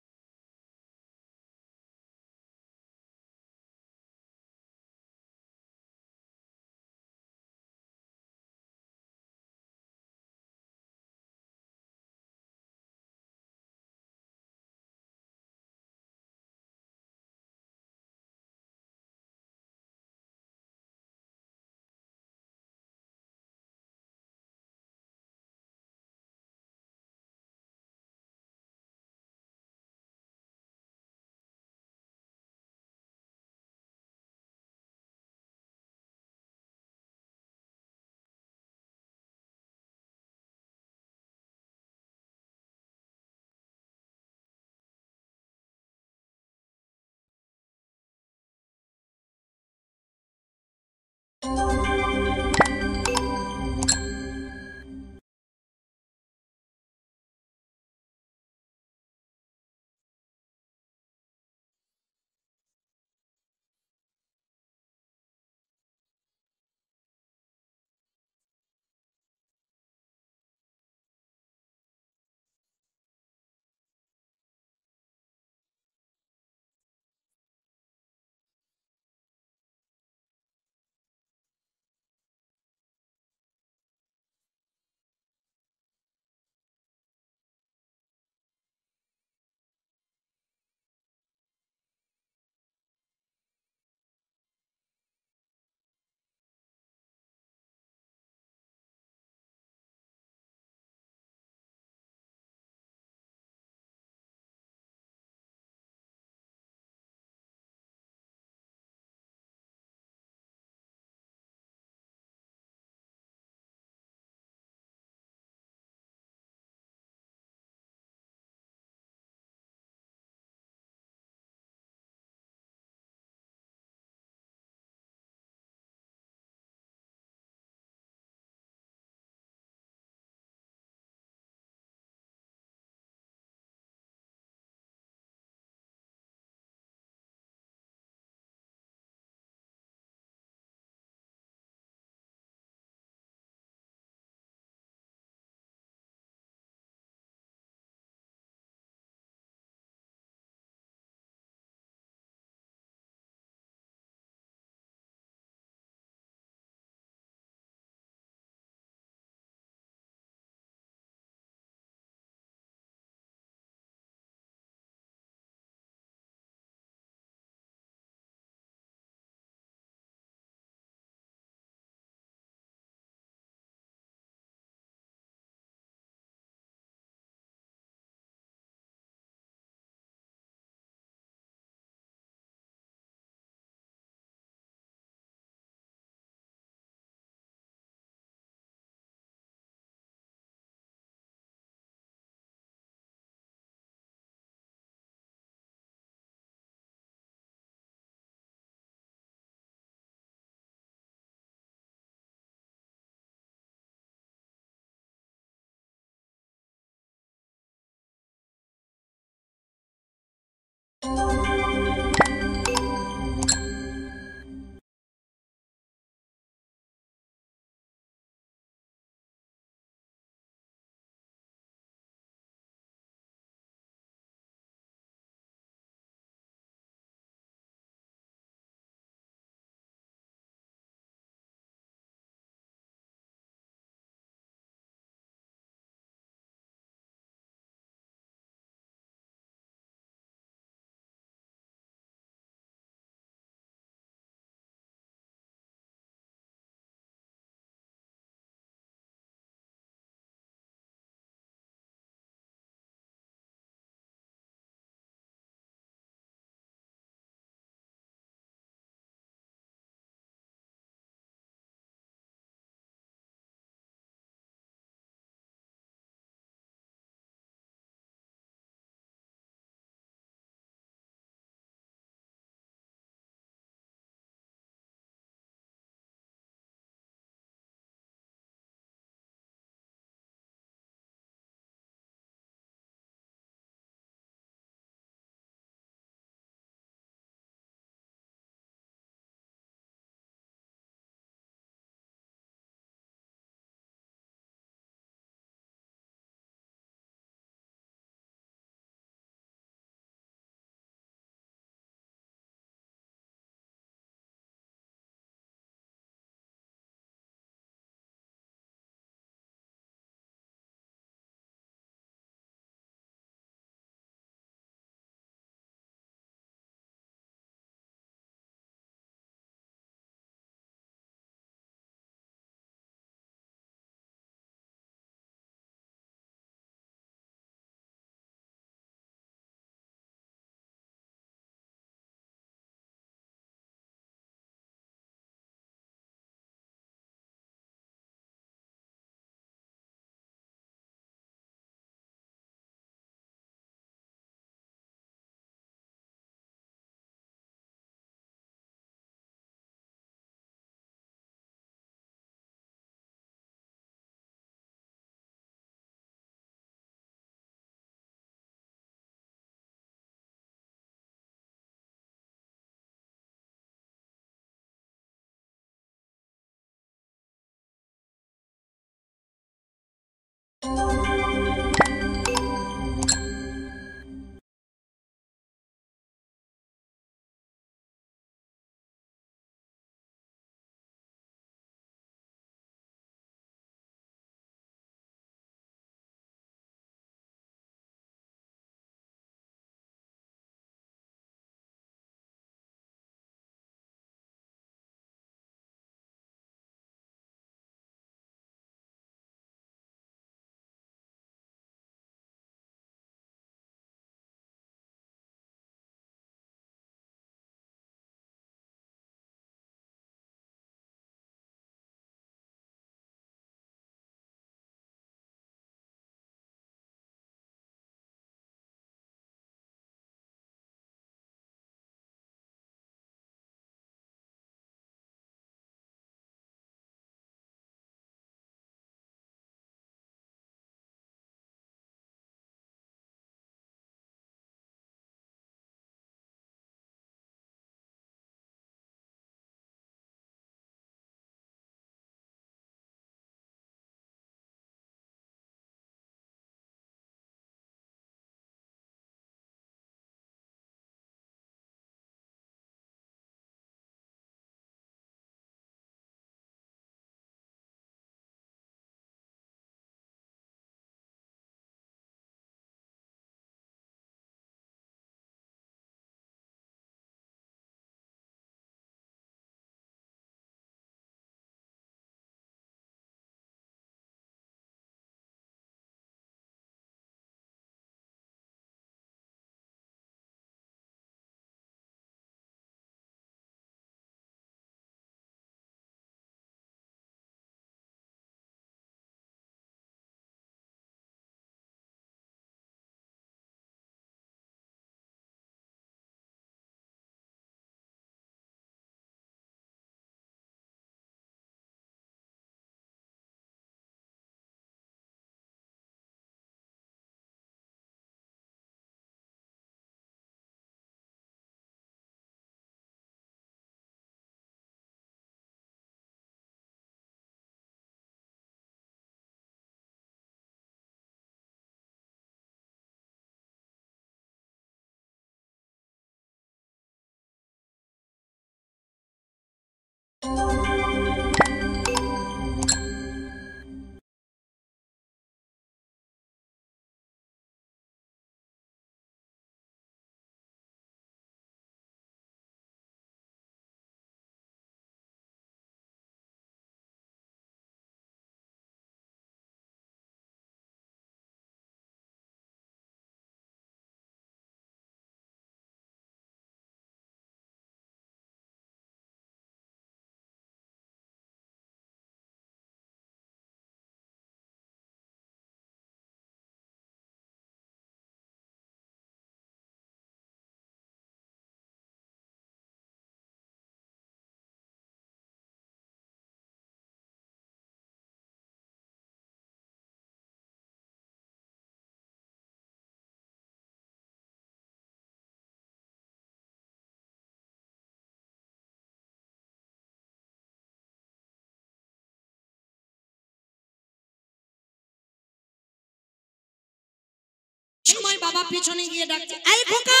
বাবা পিছনে গিয়ে ডাকছে, এই খোকা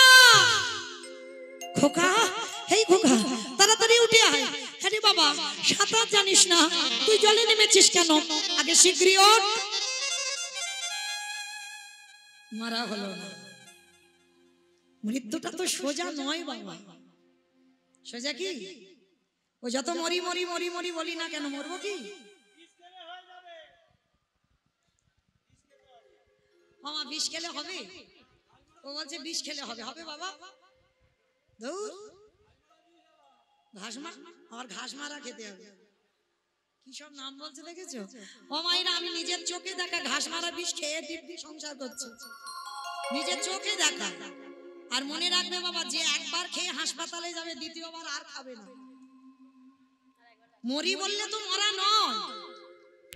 খোকা, এই খোকা তাড়াতাড়ি উঠে আয়। আরে বাবা সাঁতার জানিস না, তুই জলে নেমেছিস কেন? আগে শীঘ্রই ওঠ। মারা হলো না। মৃত্যুটা তো সোজা নয় বাবা। সোজা কি? ও যত মরি মরি মরি মরি বলি না কেন, মরবো কি? মামা বিষ খেলে হবে? ও বলছে বিষ খেলে হবে। হবে বাবা? দূর ঘাস মারা, আমার ঘাস মারা খেতে হবে। কি সব নাম বলছে দেখেছো? ও মায়েরা, আমি নিজের চোখে দেখা ঘাস মারা বিষ খেয়ে দিব্যি সংসার করছি, নিজের চোখে দেখা। আর মনে রাখবে বাবা, যে একবার খেয়ে হাসপাতালে যাবে দ্বিতীয়বার আর খাবে না। মরি বললে তো মরা নয়,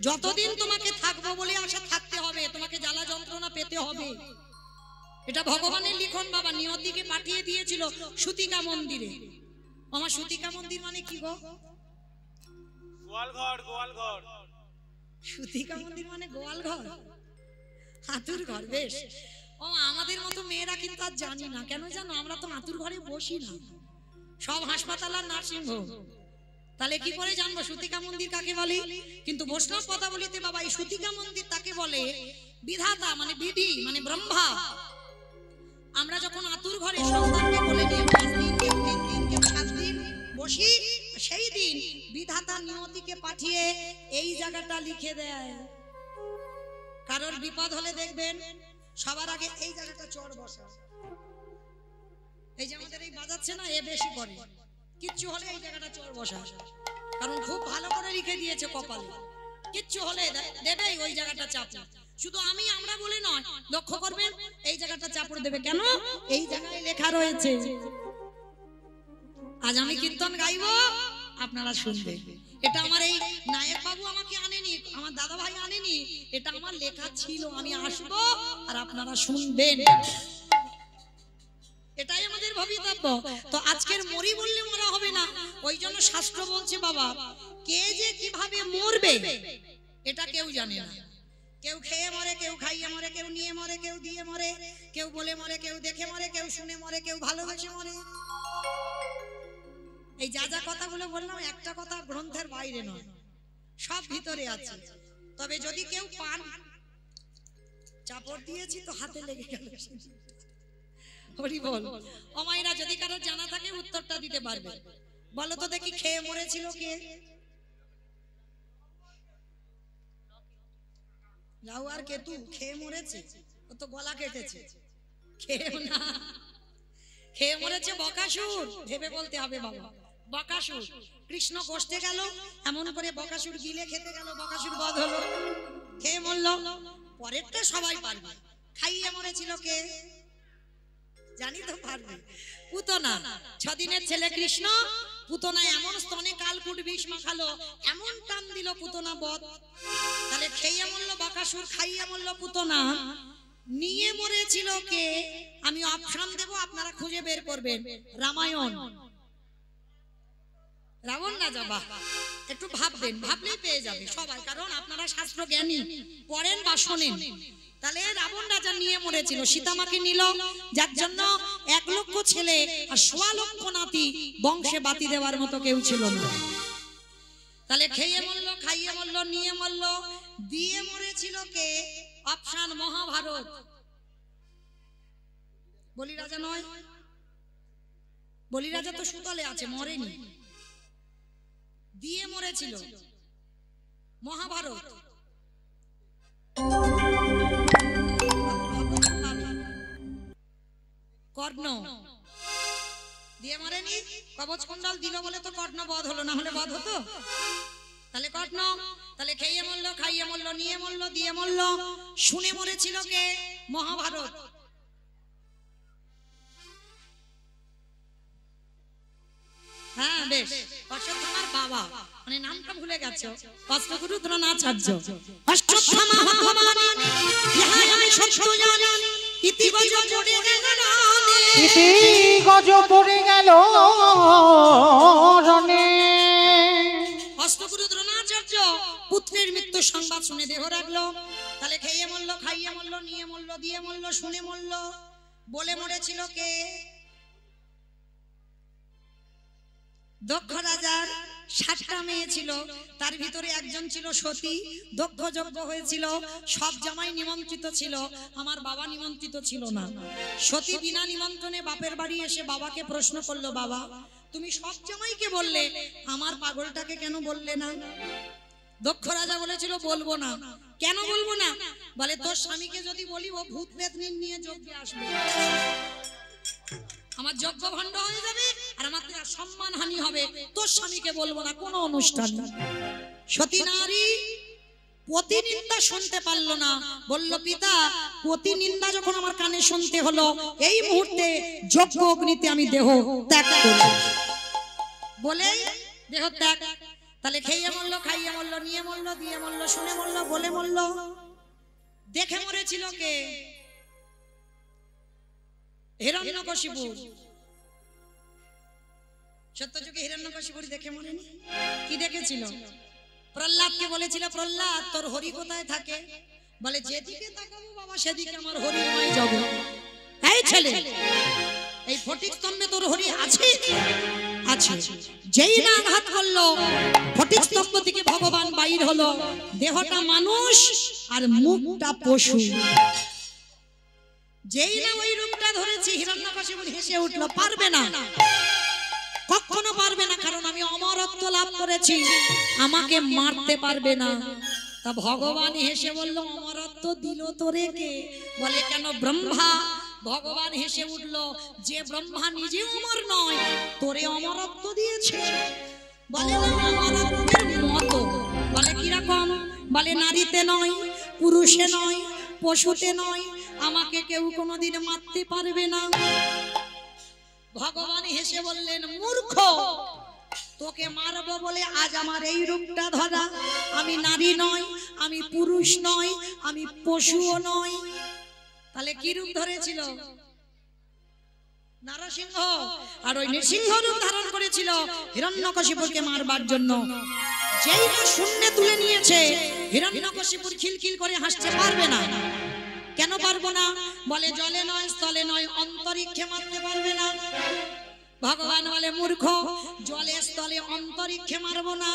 যতদিন তোমাকে থাকবো বলে আশা থাকতে হবে, তোমাকে জ্বালা যন্ত্রণা পেতে হবে। এটা ভগবানের লিখন বাবা, নিয়তিকে পাঠিয়ে দিয়েছিল সুতিকা মন্দিরে। আমার সুতিকা মন্দির মানে কি গো? গোয়ালঘর, গোয়ালঘর। সুতিকা মন্দির মানে গোয়াল ঘর, হাতুর ঘর। বেশ। ও আমাদের মতো মেয়েরা কিন্তু আর জানি না, কেন জানো? আমরা তো হাতুর ঘরে বসি না, সব হাসপাতাল আর নার্সিং হোম। তাহলে কি করে জানবো সুতিকা মন্দির কাকে বলে? কিন্তু বৈষ্ণব কথা বলিতে বাবা, এই সুতিকা মন্দির তাকে বলে বিধাতা, মানে বিধি, মানে ব্রহ্মা। আমরা যখন আতুর ঘরে সন্তানকে বলে নিয়ে 5 দিন, কেউ 3 দিন, কেউ 7 দিন বসি, সেই দিন বিধাতা নিয়তিকে পাঠিয়ে এই জায়গাটা লিখে দেয়। কারোর বিপদ হলে দেখবেন সবার আগে এই জায়গাটা চড় বসা। এই যে আমাদের এই বাজাচ্ছে না, এ বেশি করে। কিচ্ছু হলে এই জায়গাটা চড় বসা, কারণ খুব ভালো করে লিখে দিয়েছে কপালে। কিচ্ছু হলে দেবে ওই জায়গাটা চাপড়। শুধু আমরা বলে নয়, লক্ষ্য করবেন এই জায়গাটা চাপড় দেবে। কেন? এই জায়গায় লেখা রয়েছে। আজ আমি কীর্তন গাইবো, আপনারা শুনবেন। এটা আমার এই নায়ক বাবু আমাকে আনেনি, আমার দাদা ভাই আনেনি, এটা আমার লেখা ছিল। আমি আসবো আর আপনারা শুনবেন, এটাই আমাদের ভবিতব্য। তো আজকের মরি বললে মরা হবে না, ওই জন্য শাস্ত্র বলছে বাবা, কে যে কিভাবে মরবে এটা কেউ জানে না। কেউ খেয়ে মরে, কেউ খাইয়ে মরে, কেউ নিয়ে মরে, কেউ দিয়ে মরে, কেউ বলে মরে, কেউ দেখে মরে, কেউ শুনে মরে, কেউ ভালোবেসে মরে। এই যা যা কথাগুলো বললাম, একটা কথা গ্রন্থের বাইরে নয়, সব ভিতরে আছে। তবে যদি কেউ পান, চাপড় দিয়েছি তো হাতে লেগে গেল। হরি বল। ও মায়েরা, যদি কারো জানা থাকে উত্তরটা দিতে পারবে। বলো তো দেখি, খেয়ে মরেছিল কে? রাহু আর কেতু খেয়ে মরেছে, ও তো গলা কেটেছে। খেয়েও না, খেয়ে মরেছে বকাসুর। ভেবে বলতে হবে বাবা, বকাসুর। কৃষ্ণ কষ্টে গেল, এমন করে বকাসুর গিলে খেতে গেল, বকাসুর বধ হলো, খেয়ে মরল। পরেরটা সবাই পারবে। খাইয়ে মরেছিল কে? জানি তো পারবে। পুতনা, 6 দিনের ছেলে কৃষ্ণ। পুতনা এমন স্তনে কালকুট বিষ মাখালো, এমন টান দিল পুতনা বধ। তাহলে খেয়ে মরল বকাসুর, খাইয়ে মরল পুতনা। নিয়ে মরেছিল কে? আমি অপশন দেব, আপনারা খুঁজে বের করবেন। রামায়ণ, রাবণ রাজা। বাহ, একটু ভাববেন, ভাবলেই পেয়ে যাবে সবাই, কারণ আপনারা শাস্ত্র জ্ঞানী, পড়েন বা শোনেন। তাহলে রাবণ রাজা নিয়ে মরেছিল, সীতামাকে নিল, যার জন্য 1 লক্ষ ছেলে আর 1.25 লক্ষ নাতি, বংশে বাতি দেওয়ার মতো কেউ ছিল না। তাহলে খেয়ে মরল, খাইয়ে মরল, নিয়ে মরল, দিয়ে মরেছিল কে? অপশন মহাভারত। বলি রাজা নয়, বলি রাজা তো সুতলে আছে, মরেনি। দিয়ে মরেছিল মহাভারত। কর্ণ দিয়ে মরেনি, কবচ কুণ্ডল দিল বলে তো কর্ণ বধ হলো, না হলে বধ হতো? তাহলে কর্ণ। তাহলে খেয়ে মরল, খাইয়ে মরল, নিয়ে মরল, দিয়ে মরল। শুনে মরেছিল কে? মহাভারত। হ্যাঁ বেশ, অশ্বত্থামার বাবা, মানে নামটা ভুলে গেছো, অষ্টগুরু দ্রোণাচার্য। অশ্বত্থামা হতমানি, ইহা আমি সত্য জানি, ইতি গজ পড়ে গেল রণে, ইতি গজ পড়ে গেল রণে। অষ্টগুরু দ্রোণাচার্য পুত্রের মৃত্যু সংবাদ শুনে দেহ রাখলো। তাহলে খেয়ে মরলো, খাইয়ে মরলো, নিয়ে মরলো, দিয়ে মরলো, শুনে মরলো। বলে মরেছিল কে? দক্ষ রাজার 60টা মেয়ে ছিল, তার ভিতরে একজন ছিল সতী, দক্ষ যজ্ঞ হয়েছিল, সব জামাই নিমন্ত্রিত ছিল, আমার বাবা নিমন্ত্রিত ছিল না। সতী বিনা নিমন্ত্রণে বাপের বাড়ি এসে বাবাকে প্রশ্ন করলো, বাবা তুমি সব জামাইকে বললে, আমার পাগলটাকে কেন বললে না? দক্ষ রাজা বলেছিল বলবো না। কেন বলবো না? বলে তোর স্বামীকে যদি বলি ও ভূত পেতনি নিয়ে যজ্ঞে আসবে, আমার যজ্ঞ ভণ্ড হয়ে যাবে আর আমার সম্মান হানি হবে, তোর স্বামীকে বলবো না কোনো অনুষ্ঠান। সতী নারী প্রতিনিন্দা শুনতে পারলো না, বলল পিতা প্রতিনিন্দা যখন আমার কানে শুনতে হলো, এই মুহূর্তে যজ্ঞ অগ্নিতে আমি দেহ ত্যাগ করব। বলে দেহ ত্যাগ। তাহলে খেয়ে মরলো, খাইয়ে মরলো, নিয়ে মরলো, দিয়ে মরলো, শুনে মরলো, বলে মরলো। দেখে মরেছিল কে? হিরণ্যকশিপু। সত্যযুগে হিরণ্যকশিপু দেখে মরেনি? কি দেখেছিল? প্রহ্লাদকে বলেছিল প্রহ্লাদ তোর হরি কোথায় থাকে? বলে যেদিকে তাকাবো বাবা সেদিকে আমার হরিময় জগৎ। এই ছেলে, এই ফটিক স্তম্ভে তোর হরি আছে? আছে। যেই না আঘাত করলো ফটিক স্তম্ভ থেকে ভগবান বাইর হলো, দেহটা মানুষ আর মুখটা পশু। যেই না ওই রূপটা ধরেছি, হিরণ্যকশিপু হেসে উঠলো, পারবে না, কখনো পারবে না, কারণ আমি অমরত্ব লাভ করেছি, আমাকে মারতে পারবে না। তা ভগবান হেসে বলল অমরত্ব দিল তোরে কে? বলে কেন? ব্রহ্মা। ভগবান হেসে উঠল, যে ব্রহ্মা নিজে অমর নয় তোরে অমরত্ব দিয়েছে। বলে না অমরত্বের মতো। বলে কিরকম? বলে নারীতে নয়, পুরুষে নয়, পশুতে নয়, আমাকে কেউ কোনোদিন মারতে পারবে না। ভগবান হেসে বললেন মূর্খ, তোকে মারবো বলে আজ আমার এই রূপটা ধরা। আমি নারী নয়, আমি পুরুষ নয়, আমি পশুও নয়। তাহলে কি রূপ ধরেছিল? নরসিংহ। আর ওই নৃসিংহ রূপ ধারণ করেছিল হিরণ্যকশিপুকে মারবার জন্য। যেই না শূন্যে তুলে নিয়েছে, হিরণ্যকশিপুর খিলখিল করে হাসতে পারবে না। কেন পারবো না? বলে জলে নয়, স্থলে নয়, অন্তরিক্ষে মারতে পারবে না। ভগবান বলে মূর্খ, জলে স্থলে অন্তরিক্ষে মারবো না,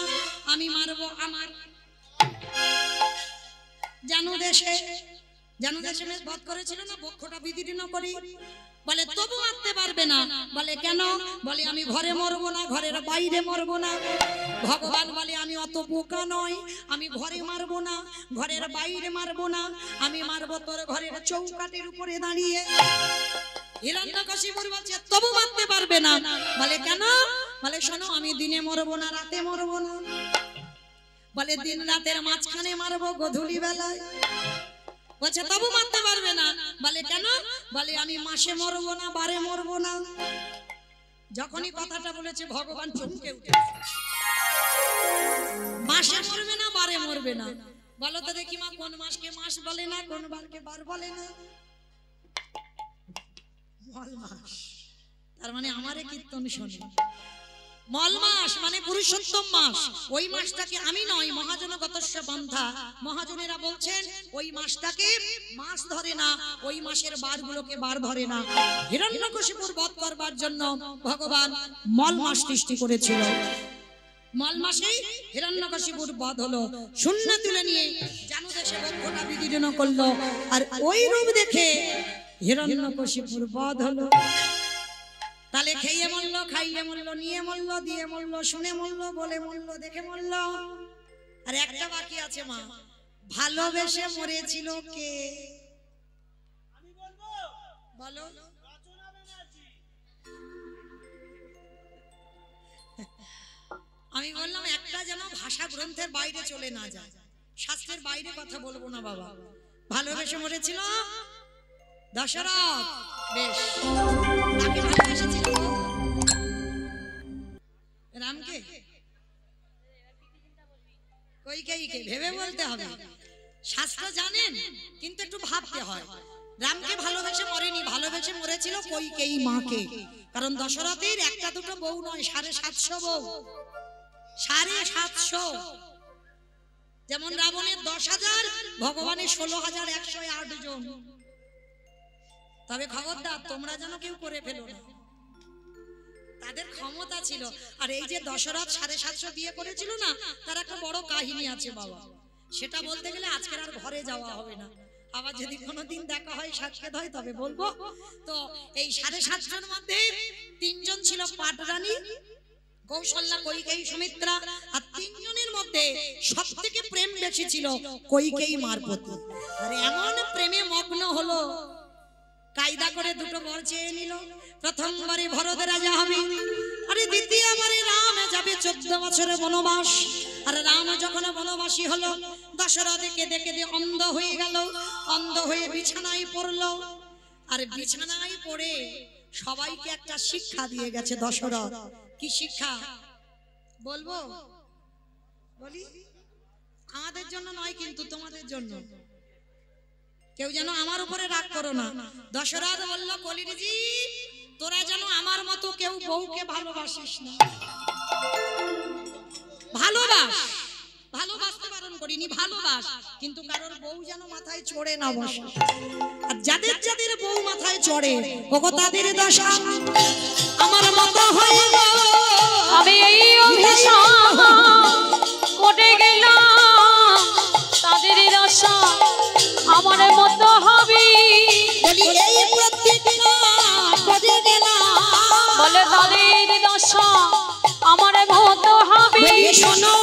আমি মারবো আমার জানু দেশে। জানু দেশে বধ করেছিল না, বক্ষটা বিদীর্ণ করি। বলে তবু মারতে পারবে না। বলে কেন? বলে আমি ঘরে মরবো না, ঘরের বাইরে মরবো না। ভগবান বলে আমি অত বোকা নয়, আমি ঘরে মারবো না, ঘরের বাইরে মারবো না, আমি মারবো তোর ঘরের চৌকাঠের উপরে দাঁড়িয়ে। হিরণ্যকশিপুর বলছে তবু মারতে পারবে না। বলে কেন? বলে শোনো আমি দিনে মরবো না, রাতে মরবো না। বলে দিন রাতের মাঝখানে মারবো, গোধূলি বেলায়। বলছে তবু মারতে পারবে না। বলে কেন? বলে আমি মাসে মরবো না, বারে মরবো না। যখনই কথাটা বলেছে ভগবান চমকে উঠেছে। মাসে মরবে না, বারে মরবে না। বলো তো দেখি মা, কোন মাসকে মাস বলে না, কোন বারকে বার বলে না? মল মাস। তার মানে আমারে কীর্তন শোনে। মল মাস মানে পুরুষোত্তম মাস। ওই মাসটাকে আমি নয়, মহাজনগতস্য বন্ধা, মহাজনেরা বলছেন ওই মাসটাকে মাস ধরে না, ওই মাসের বারগুলোকে বার ধরে না। হিরণ্যকশিপুর বধ করবার জন্য ভগবান মল মাস সৃষ্টি করেছিল। মল মাসেই হিরণ্যকশিপুর বধ হলো। শূন্য তুলে নিয়ে জানু দেশে বক্ষটা বিদীর্ণ করলো, আর ওই রূপ দেখে হিরণ্যকশিপুর বধ হলো। তাহলে খেয়ে মরলো, খাইয়ে মরলো, নিয়ে মরলো, দিয়ে মরলো, শুনে মরলো, বলে মরলো, দেখে মরলো। আর একটা বাকি আছে মা, ভালোবেসে মরেছিল কে? বলো। আমি বললাম একটা যেন ভাষা গ্রন্থের বাইরে চলে না যায়, শাস্ত্রের বাইরে কথা বলবো না বাবা। ভালোবেসে মরেছিল দশরথ। বেশ, তাকে ভালোবেসেছিল রামকে? কইকেয়ীকে ভেবে বলতে হবে। শাস্ত্র জানেন কিন্তু একটু ভাবতে হয়। রামকে ভালোবেসে মরেনি, ভালোবেসে মরেছিল কইকেয়ী মাকে। কারণ দশরথের একটা দুটো বউ নয়, 750 বউ। 750। যেমন রাবণের 10,000, ভগবানের 16,108 জন। তবে খবরদার তোমরা যেন কেউ করে ফেলো না, তাদের ক্ষমতা ছিল। আর এই যে দশরথ 750 বিয়ে করেছিল না, তার একটা বড় কাহিনী আছে বাবা, সেটা বলতে গেলে আজকের আর ঘরে যাওয়া হবে না। আবার যদি কোনোদিন দেখা হয় সাক্ষাৎ হয় তবে বলবো। তো এই 750 জন মধ্যে 3 জন ছিল পাটরানী, কৌশল্যা, কৈকেয়ী, সুমিত্রা। আর 3 জনের মধ্যে সবথেকে প্রেম বেশি ছিল কৈকেয়ী মার প্রতি। আর এমন প্রেমে মগ্ন হলো, কায়দা করে দুটো বর চেয়ে নিল। প্রথমবারে ভরত রাজা হবে, আরে দ্বিতীয়বারে রাম যাবে 14 বছরের বনবাস। আর রাম যখন বনবাসী হলো, দশরথকে দেখে অন্ধ হয়ে গেল, অন্ধ হয়ে বিছানায় পড়লো। আর বিছানায় পড়ে সবাইকে একটা শিক্ষা দিয়ে গেছে দশরথ। কি শিক্ষা বলবো? বলি, আমাদের জন্য নয় কিন্তু তোমাদের জন্য। কেউ যেন আমার উপরে রাগ করো না। দশরথ বলল, কলিজি তোরা যেন আমার মতো কেউ বউকে ভালোবাসিস না। ভালোবাসতে বারণ করিনি, ভালোবাস, কিন্তু কারোর বউ যেন মাথায় চড়ে না বসে। আর যাদের যাদের বউ মাথায় চড়ে, ওগো তাদের দশা আমার মতো হয়ে গেল। আমি এই অভিশাপ করে গেলাম, তাদের দশা আমার মতো হবে। বলি এই প্রত্যেকটা করে গেলাম, বলে তাদের দশা আমার মতো হবে। শোনো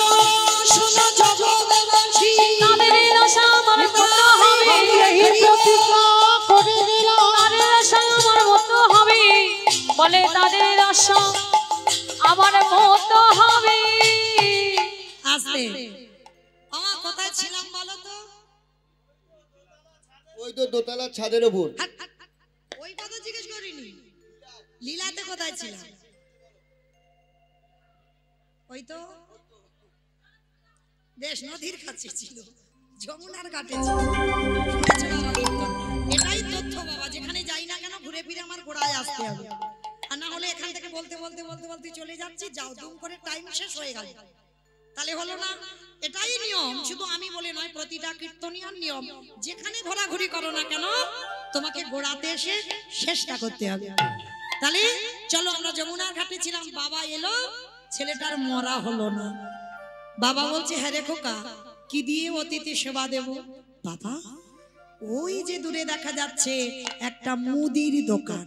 শোনো জগৎবাসী, তাদের দশা আমার মতো হবে। এই প্রতিজ্ঞা করে দিলাম, তাদের দশা আমার মতো হবে। বলে তাদের দশা আমার মতো হবে। আস্তে আমার কোথায় ছিলাম বলো তো? ওই তো দোতলার ছাদের উপর। ওই কথা জিজ্ঞেস করিনি, লীলাতে কোথায় ছিলাম? ওই তো বেশ নদীর কাছে ছিল, যমুনার ঘাটে ছিল। শুনেছো বাবা কীর্তন? এটাই তথ্য বাবা, যেখানে যাই না কেন ঘুরে ফিরে আমার গোড়ায় আসতে হবে। আর না হলে এখান থেকে বলতে বলতে বলতে বলতে চলে যাচ্ছি, যাও দুম করে টাইম শেষ হয়ে গেল, তাহলে হলো না। এটাই নিয়ম, শুধু আমি বলে নয়, প্রতিটা কীর্তনিয়ার নিয়ম। যেখানে ঘোরাঘুরি করো না কেন, তোমাকে গোড়াতে এসে শেষটা করতে হবে। তাহলে চলো, আমরা যমুনার ঘাটে ছিলাম। বাবা এলো, ছেলেটার মরা হলো না। বাবা বলছে, হ্যাঁ রে খোকা, কি দিয়ে অতিথি সেবা দেব? বাবা ওই যে দূরে দেখা যাচ্ছে একটা মুদির দোকান।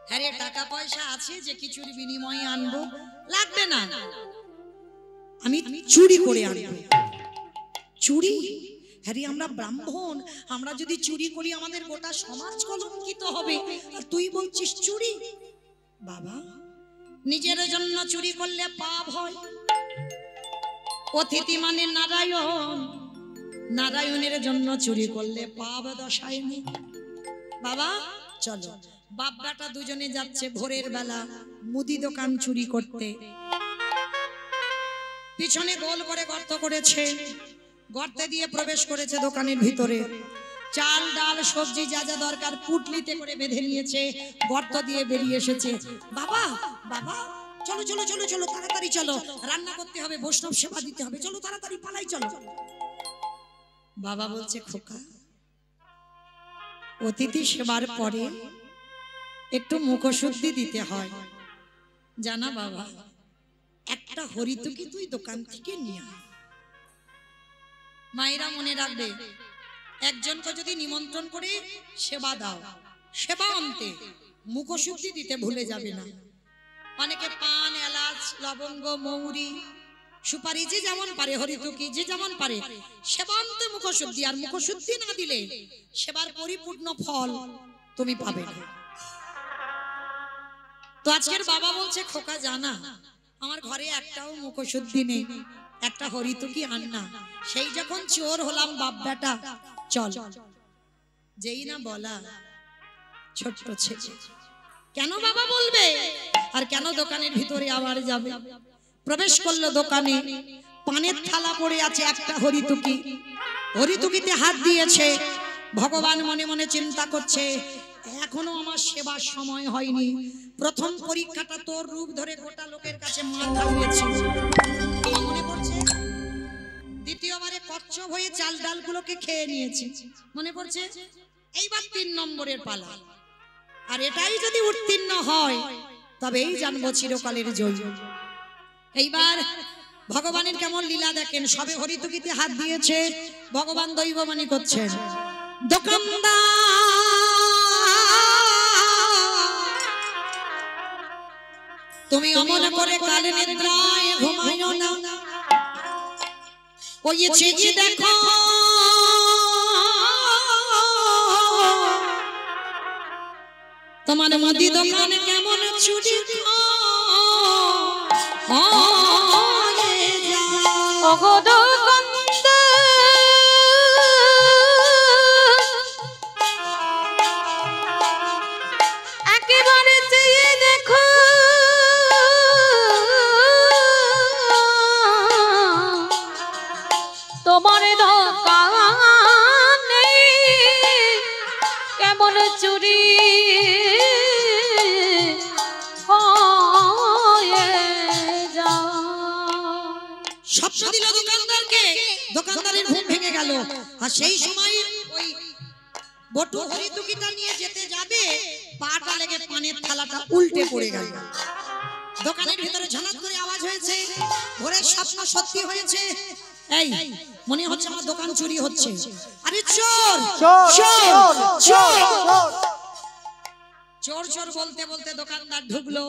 হ্যাঁ রে, টাকা পয়সা আছে যে কিছুর বিনিময়ে আনবো? লাগবে না, আমি চুরি করে আনবো। চুরি? হ্যাঁ রে, আমরা ব্রাহ্মণ, আমরা যদি চুরি করি আমাদের গোটা সমাজ কলঙ্কিত হবে, আর তুই বলছিস চুরি? বাবা, নিজের জন্য চুরি করলে পাপ হয়। অতিথি মানে নারায়ণ, নারায়ণের জন্য চুরি করলে পাপ দশায় নেই। বাবা চলো, বাপ বেটা দুজনে যাচ্ছে ভোরের বেলা মুদি দোকান চুরি করতে। পিছনে গোল করে গর্ত করেছে, গর্তে দিয়ে প্রবেশ করেছে দোকানের ভিতরে। চাল ডাল সবজি যা যা দরকার পুটলিতে করে বেঁধে নিয়েছে, গর্ত দিয়ে বেরিয়ে এসেছে। বাবা বাবা চলো চলো চলো চলো, তাড়াতাড়ি চলো, রান্না করতে হবে, বৈষ্ণব সেবা দিতে হবে, চলো তাড়াতাড়ি পালাই চলো। বাবা বলছে, খোকা, অতিথি সেবার পরে একটু মুখশুদ্ধি দিতে হয় জানা বাবা। একটা হরিতুকি তুই দোকান থেকে নিয়ে আয়। মায়েরা মনে রাখবে, একজনকে যদি নিমন্ত্রণ করে সেবা দাও, সেবা অন্তে মুখশুদ্ধি দিতে ভুলে যাবে না। অনেকে পান, এলাচ, লবঙ্গ, মৌরি, সুপারি যে যেমন পারে, হরিতুকি যে যেমন পারে, সেবান্তে মুখশুদ্ধি। আর মুখশুদ্ধি না দিলে সেবার পরিপূর্ণ ফল তুমি পাবে না। তো আজকের বাবা বলছে, খোকা জানা, আমার ঘরে একটাও মুখশুদ্ধি নেই, একটা হরিতুকি আন না। সেই যখন চোর হলাম বাপ বেটা, চল। যেই না বলা, ছোট্ট ছেলে কেন বাবা বলবে, আর কেন দোকানের ভিতরে আবার যাবে? প্রবেশ করলো দোকানে, পানের থালা পড়ে আছে, একটা হরিতুকি, হরিতুকিতে হাত দিয়েছে। ভগবান মনে মনে চিন্তা করছে, এখনো আমার সেবার সময় হয়নি। প্রথম পরীক্ষাটা তোর রূপ ধরে গোটা লোকের কাছে মার খাইয়েছি। আমার মনে পড়ছে দ্বিতীয়বারে কচ্ছপ হয়ে চাল ডালগুলোকে খেয়ে নিয়েছি, মনে পড়ছে? এইবার 3 নম্বরের পালা। আর এটাই যদি উত্তীর্ণ হয় তবেই জানবো চিরকালের জয়। এইবার ভগবানের কেমন লীলা দেখেন। সবে হরিতকিতে হাত দিয়েছে, ভগবান দৈববাণী করছেন, দোকানদার তুমি অমন করে কালে নিদ্রায় ঘুমাইও না, ওই যে দেখো তোমার মুদি দোকানে কেমন চুরি ওগো দোকানদার একেবারে চেয়ে দেখো তোমার দোকানে কেমন চুরি স্বপ্ন দিল দোকানদারকে, দোকানদারের ঘুম ভেঙে গেল। আর সেই সময় ওই বটু হরিতুকিটা নিয়ে যেতে যাবে, পাটা লেগে পানের থালাটা উল্টে পড়ে গেল। দোকানের ভিতরে ঝানাত করে আওয়াজ হয়েছে, ভোরের স্বপ্ন সত্যি হয়েছে। এই মনে হচ্ছে আমার দোকান চুরি হচ্ছে। আরে চোর চোর চোর চোর চোর বলতে বলতে দোকানদার ঢুকলো।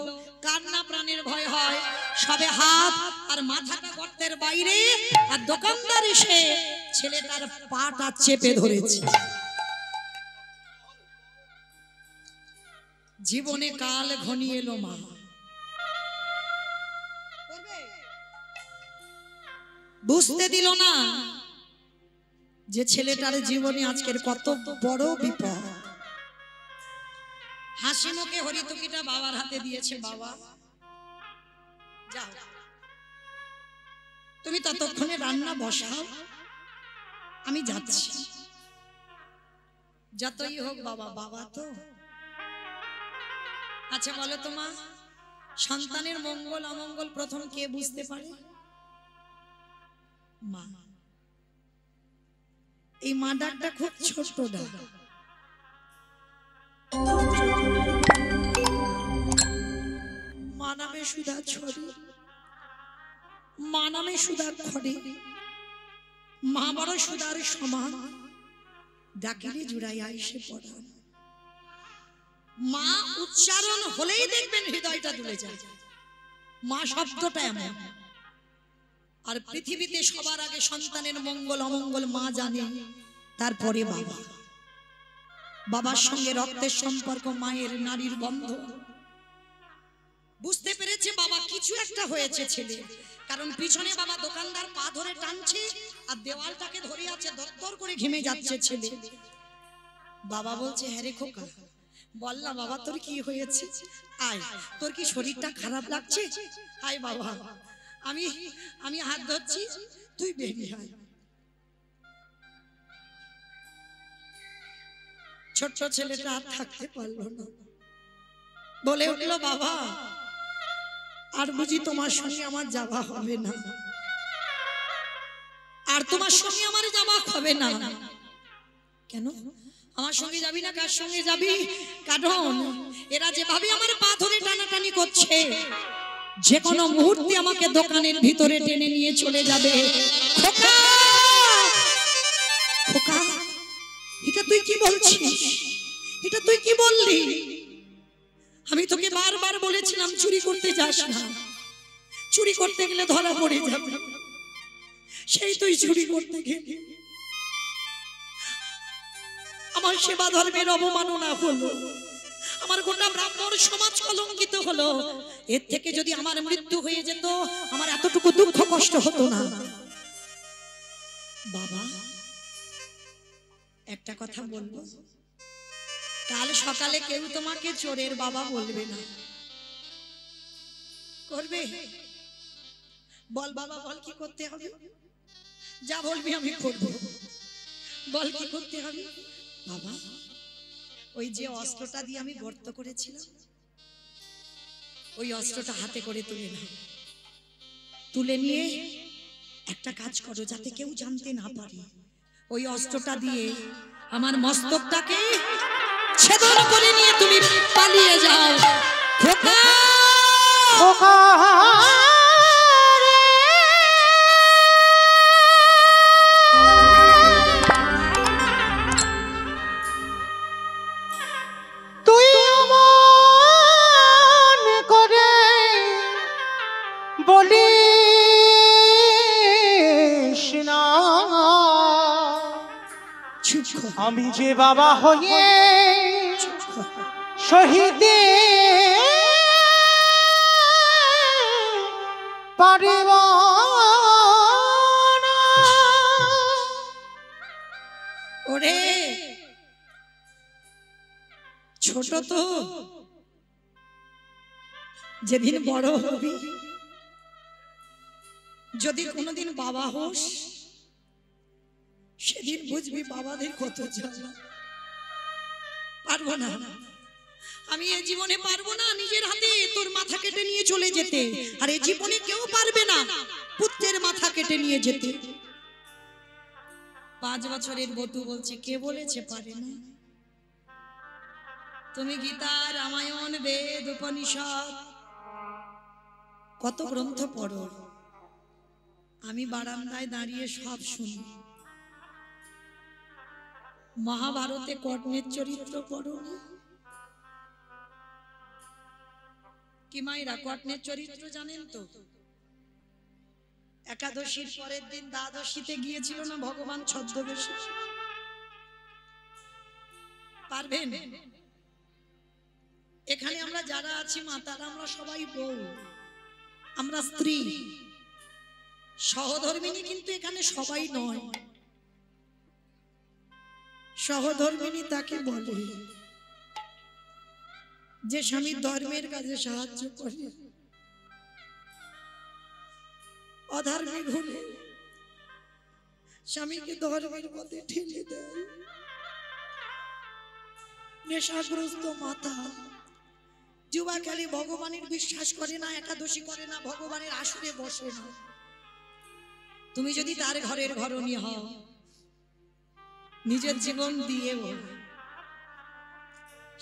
কান্না প্রাণের ভয় হয়, সবে হাত আর মাথাটা গর্তের বাইরে, আর দোকানদার এসে ছেলেটার পাটা চেপে ধরেছে। জীবনে কাল ঘনিয়ে এলো মা, বুঝতে দিল না যে ছেলেটার জীবনে আজকের কত বড় বিপদ। হাসি মুখে হরিতকিটা বাবার হাতে দিয়েছে, বাবা যাও তুমি ততক্ষণে রান্না বসাও, আমি যাচ্ছি। যতই হোক বাবা, বাবা তো। আচ্ছা বলো তো মা, সন্তানের মঙ্গল অমঙ্গল প্রথম কে বুঝতে পারে? মা। এই মা ডাকটা খুব ছোট ডাক। মা নামে সুধা ছড়ি, মা নামে সুধা খড়ে, মা বড় সুধার সমান, ডাকিলে জুড়াই আইসে পড়ান। মা উচ্চারণ হলেই দেখবেন হৃদয়টা দুলে যায়। মা শব্দটা এমন। আর পৃথিবীতে সবার আগে সন্তানের মঙ্গল অমঙ্গল মা জানে, তারপরে বাবা। বাবার সঙ্গে রক্তের সম্পর্ক, মায়ের নারীর বন্ধন। বুঝতে পেরেছে বাবা কিছু একটা হয়েছে ছেলে, কারণ পিছনে বাবা দোকানদার পা ধরে টানছে আর দেওয়ালটাকে ধরে আছে, দত্তর করে ঘেমে যাচ্ছে ছেলে। বাবা বলছে, হ্যাঁ রে খোকা, বল না বাবা তোর কি হয়েছে, আয়, তোর কি শরীরটা খারাপ লাগছে, আয় বাবা, আমি আমি হাত ধরছি, তুই বেরিয়ে আয়। ছোট্ট ছেলেটা আর থাকতে পারলো না, বলে উঠলো, বাবা আর বুঝি তোমার সঙ্গে আমার যাওয়া হবে না, আর তোমার সঙ্গে আমার যাওয়া হবে না। কেন আমার সঙ্গে যাবি না? কার সঙ্গে যাবি? কারণ এরা যেভাবে আমার পা ধরে টানাটানি করছে, যে কোনো মুহূর্তে আমাকে দোকানের ভিতরে টেনে নিয়ে চলে যাবে। খোকা, খোকা, এটা তুই কি বলছিস? এটা তুই কি বললি? আমি তোকে বারবার বলেছিলাম চুরি করতে যাস না, চুরি করতে গেলে ধরা পড়ে যাবে। সেই তুই চুরি করতে গেলি, আমার সেবা ধর্মের অবমাননা হলো, আমার গোটা ব্রাহ্মণ সমাজ কলঙ্কিত হলো। এর থেকে যদি আমার মৃত্যু হয়ে যেত, আমার এতটুকু দুঃখ কষ্ট হতো না। বাবা একটা কথা বলবো, কাল সকালে কেউ তোমাকে চোরের বাবা বলবে না, করবে? বল বাবা, বল কি করতে হবে? যা বলবি আমি করব, বল কি করতে হবে? বাবা ওই যে অস্ত্রটা দিয়ে আমি গর্ত করেছিলাম, ওই অস্ত্রটা হাতে করে তুলে নাও, তুলে নিয়ে একটা কাজ করো, যাতে কেউ জানতে না পারে। ওই অস্ত্রটা দিয়ে আমার মস্তকটাকে ছেদন করে নিয়ে তুমি পালিয়ে যাও। খোকা খোকা তুই অমন করে বলিস না, চুপ কর, আমি যে বাবা হয়ে চুপ কর। শহীদে পারিব না। ওরে ছোট তো, যেদিন বড় হবি, যদি কোনোদিন বাবা হোস, সেদিন বুঝবি বাবাদের কত জ্বালা। পারবো না, আমি এ জীবনে পারবো না নিজের হাতে তোর মাথা কেটে নিয়ে চলে যেতে। আর এ জীবনে কেউ পারবে না পুত্রের মাথা কেটে নিয়ে যেতে। 5 বছরের বটু বলছে, কে বলেছে পারে না? তুমি গীতা, রামায়ণ, বেদ, উপনিষদ কত গ্রন্থ পড়ো, আমি বারান্দায় দাঁড়িয়ে সব শুনি। মহাভারতে কর্ণের চরিত্র পড়ো না? কি মাইরা কর্ণের চরিত্র জানেন তো? একাদশীর পরের দিন দ্বাদশীতে গিয়েছিল না ভগবান ছদ্মবেশে? পারবেন? এখানে আমরা যারা আছি মা, তারা আমরা সবাই বউ, আমরা স্ত্রী। সহধর্মিনী কিন্তু এখানে সবাই নয়। সহধর্মিনী তাকে বলে যে স্বামী ধর্মের কাজে সাহায্য করে, অধর্মিক হলে স্বামীকে ধর্মের পথে ঠেলে দেয়। নেশাগ্রস্ত মাথা, যুবাকালী ভগবানের বিশ্বাস করে না, একাদশী করে না, ভগবানের আসরে বসে না। তুমি যদি তার ঘরের ঘরণী হও, নিজের জীবন দিয়ে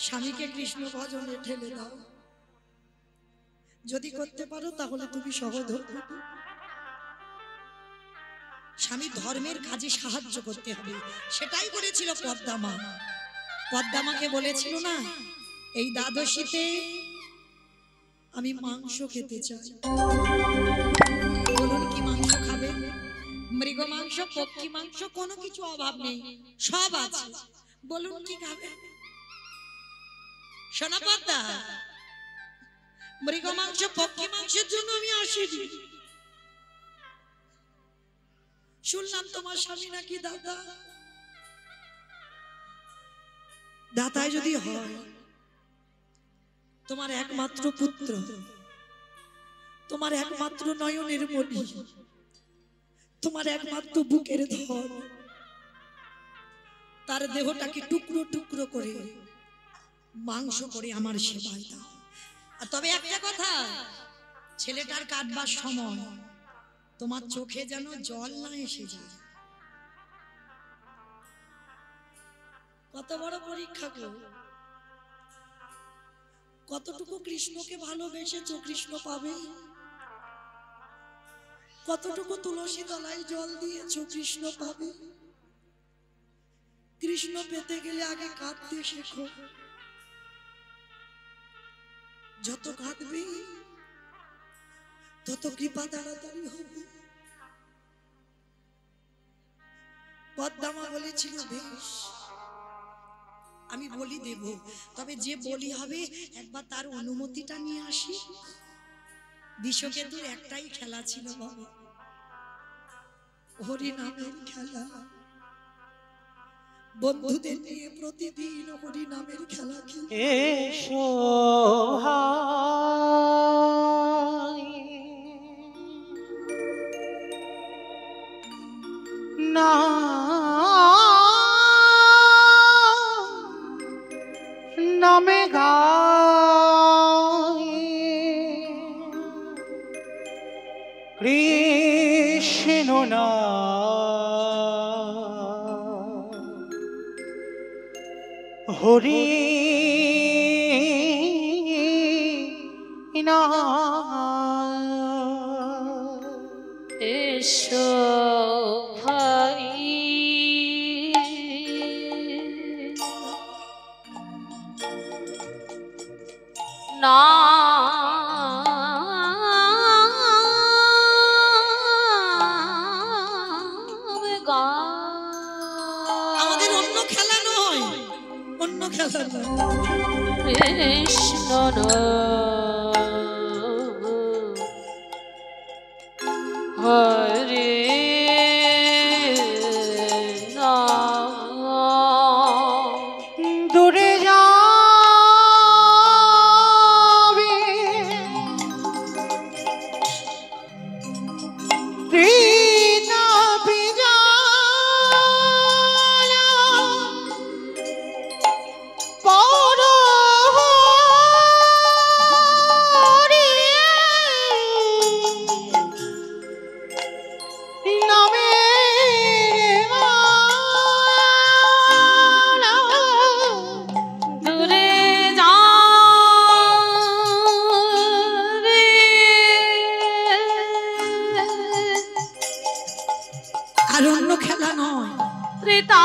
স্বামীকে কৃষ্ণ ভজনে ঠেলে দাও। যদি করতে পারো তাহলে তুমি সহধর্মিনী। স্বামী ধর্মের কাজে সাহায্য করতে হবে, সেটাই করেছিল পদ্মামা। পদ্মামাকে বলেছিল না, এই দ্বাদশীতে আমি মাংস খেতে চাই। বলুন কি মাংস খাবে? মৃগ মাংস, পক্ষী মাংস, কোনো কিছু অভাব নেই, সব আছে। বলুন কি খাবে? সোনা পদ্মা, মৃগ মাংস, পক্ষী মাংসের জন্য আমি আসিনি। শুনলাম তোমার স্বামী নাকি দাদা। দাতায় যদি হয়, তোমার একমাত্র পুত্র, তোমার একমাত্র নয়নের মণি, তোমার একমাত্র বুকের ধন, তার দেহটাকে টুকরো টুকরো করে মাংস করে আমার সেবায় দাও। আর তবে একটা কথা, ছেলেটার কাটবার সময় তোমার চোখে যেন জল না এসে যায়। কত বড় পরীক্ষা গো! কতটুকু কৃষ্ণকে ভালোবেসেছো কৃষ্ণ পাবে, কতটুকু তুলসী তলায় জল দিয়েছো কৃষ্ণ পাবে। কৃষ্ণ পেতে গেলে আগে কাঁদতে শেখো। যত কাঁদবে তত কৃপা তাড়াতাড়ি হবে। পদ্মামা বলেছিল, বেশ আমি বলি দেব, তবে যে বলি হবে একবার তার অনুমতিটা নিয়ে আসি। বিষকেতুর একটাই খেলা ছিল বাবা, হরি নামের খেলা। বন্ধুদের নিয়ে প্রতিদিন হরি নামের খেলা খেলে। এসো না নামে গায় কৃষ্ণ হরি না এসো ভাই না আমাদের অন্য খেলা নয়, অন্য খেলা নয়। কৃষ্ণ হরে দূরে যাবে রীতা বিজালা পর আর অন্য খেলা নয়। ত্রিতা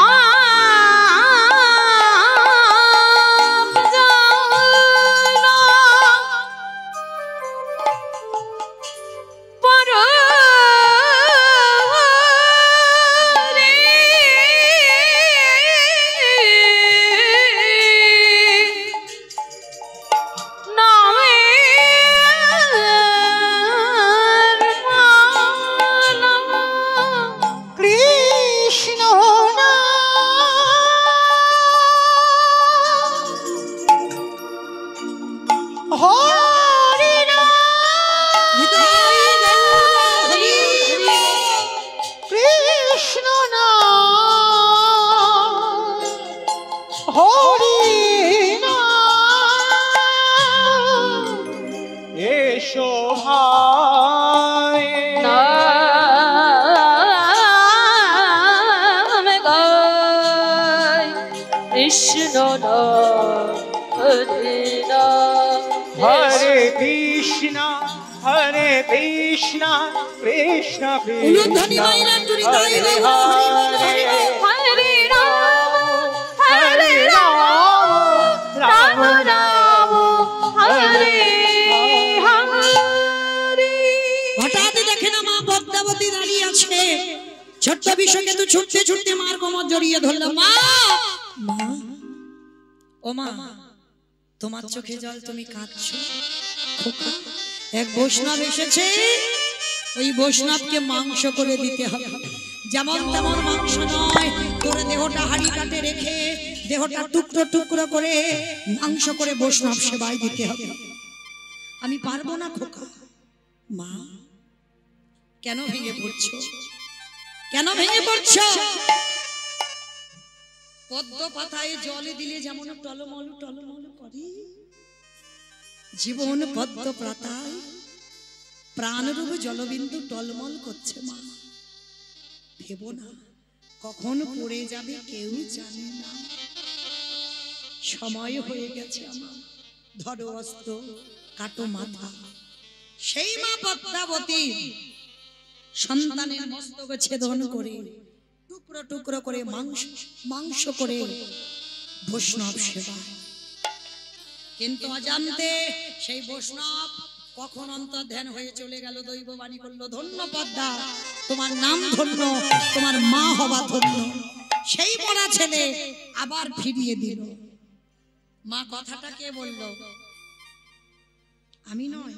কৃষ্ণ না হরি না কৃষ্ণ না হরি না এসো ভাই কৃষ্ণ হরে হরে কৃষ্ণ হরে কৃষ্ণ কৃষ্ণ উলুধ্বনি মাইলা টুরি তাই রে হরি বল হরি বল। হরে রাম রাম রাম হরে হরে। হঠাৎ দেখে না মা পদ্মাবতী দাঁড়িয়ে আছে। ছোট্ট বিশ্বকে তো ছুটতে ছুটতে মার কোমর জড়িয়ে ধরলো। মা, মা, ও মা, তোমার চোখে জল, তুমি কাঁদছো। খোকা, এক বৈষ্ণব এসেছে, ওই বৈষ্ণবকে মাংস করে দিতে হবে। যেমন তেমন মাংস নয়, তোর দেহটা হাড়ি কাটে রেখে দেহটা টুকরো টুকরো করে মাংস করে বৈষ্ণব সেবায় দিতে হবে। আমি পারবো না খোকা। মা, কেন ভেঙে পড়ছো? কেন ভেঙে পড়ছো? পদ্ম পাতায় জলে দিলে যেমন টলমল টলমল করে, জীবন পদ্ম পাতায় প্রাণরূপ জলবিন্দু টলমল করছে। মা, ভেবো না, কখন পড়ে যাবে কেউ জানে না। সময় হয়ে গেছে আমার, ধরো অস্ত্র, কাটো মাথা। সেই মা পদ্মাবতী সন্তানের মস্তক ছেদন করে টুকরো টুকরো করে মাংস করে বৈষ্ণব সেবা। কিন্তু অজান্তে সেই বৈষ্ণব কখন অন্তর্ধান হয়ে চলে গেল। দৈববাণী করলো, ধন্য পদ্মা, তোমার নাম ধন্য, তোমার মা হবা ধন্য। সেই পড়া ছেলে আবার ফিরিয়ে দিল। মা কথাটা কে বলল? আমি নয়,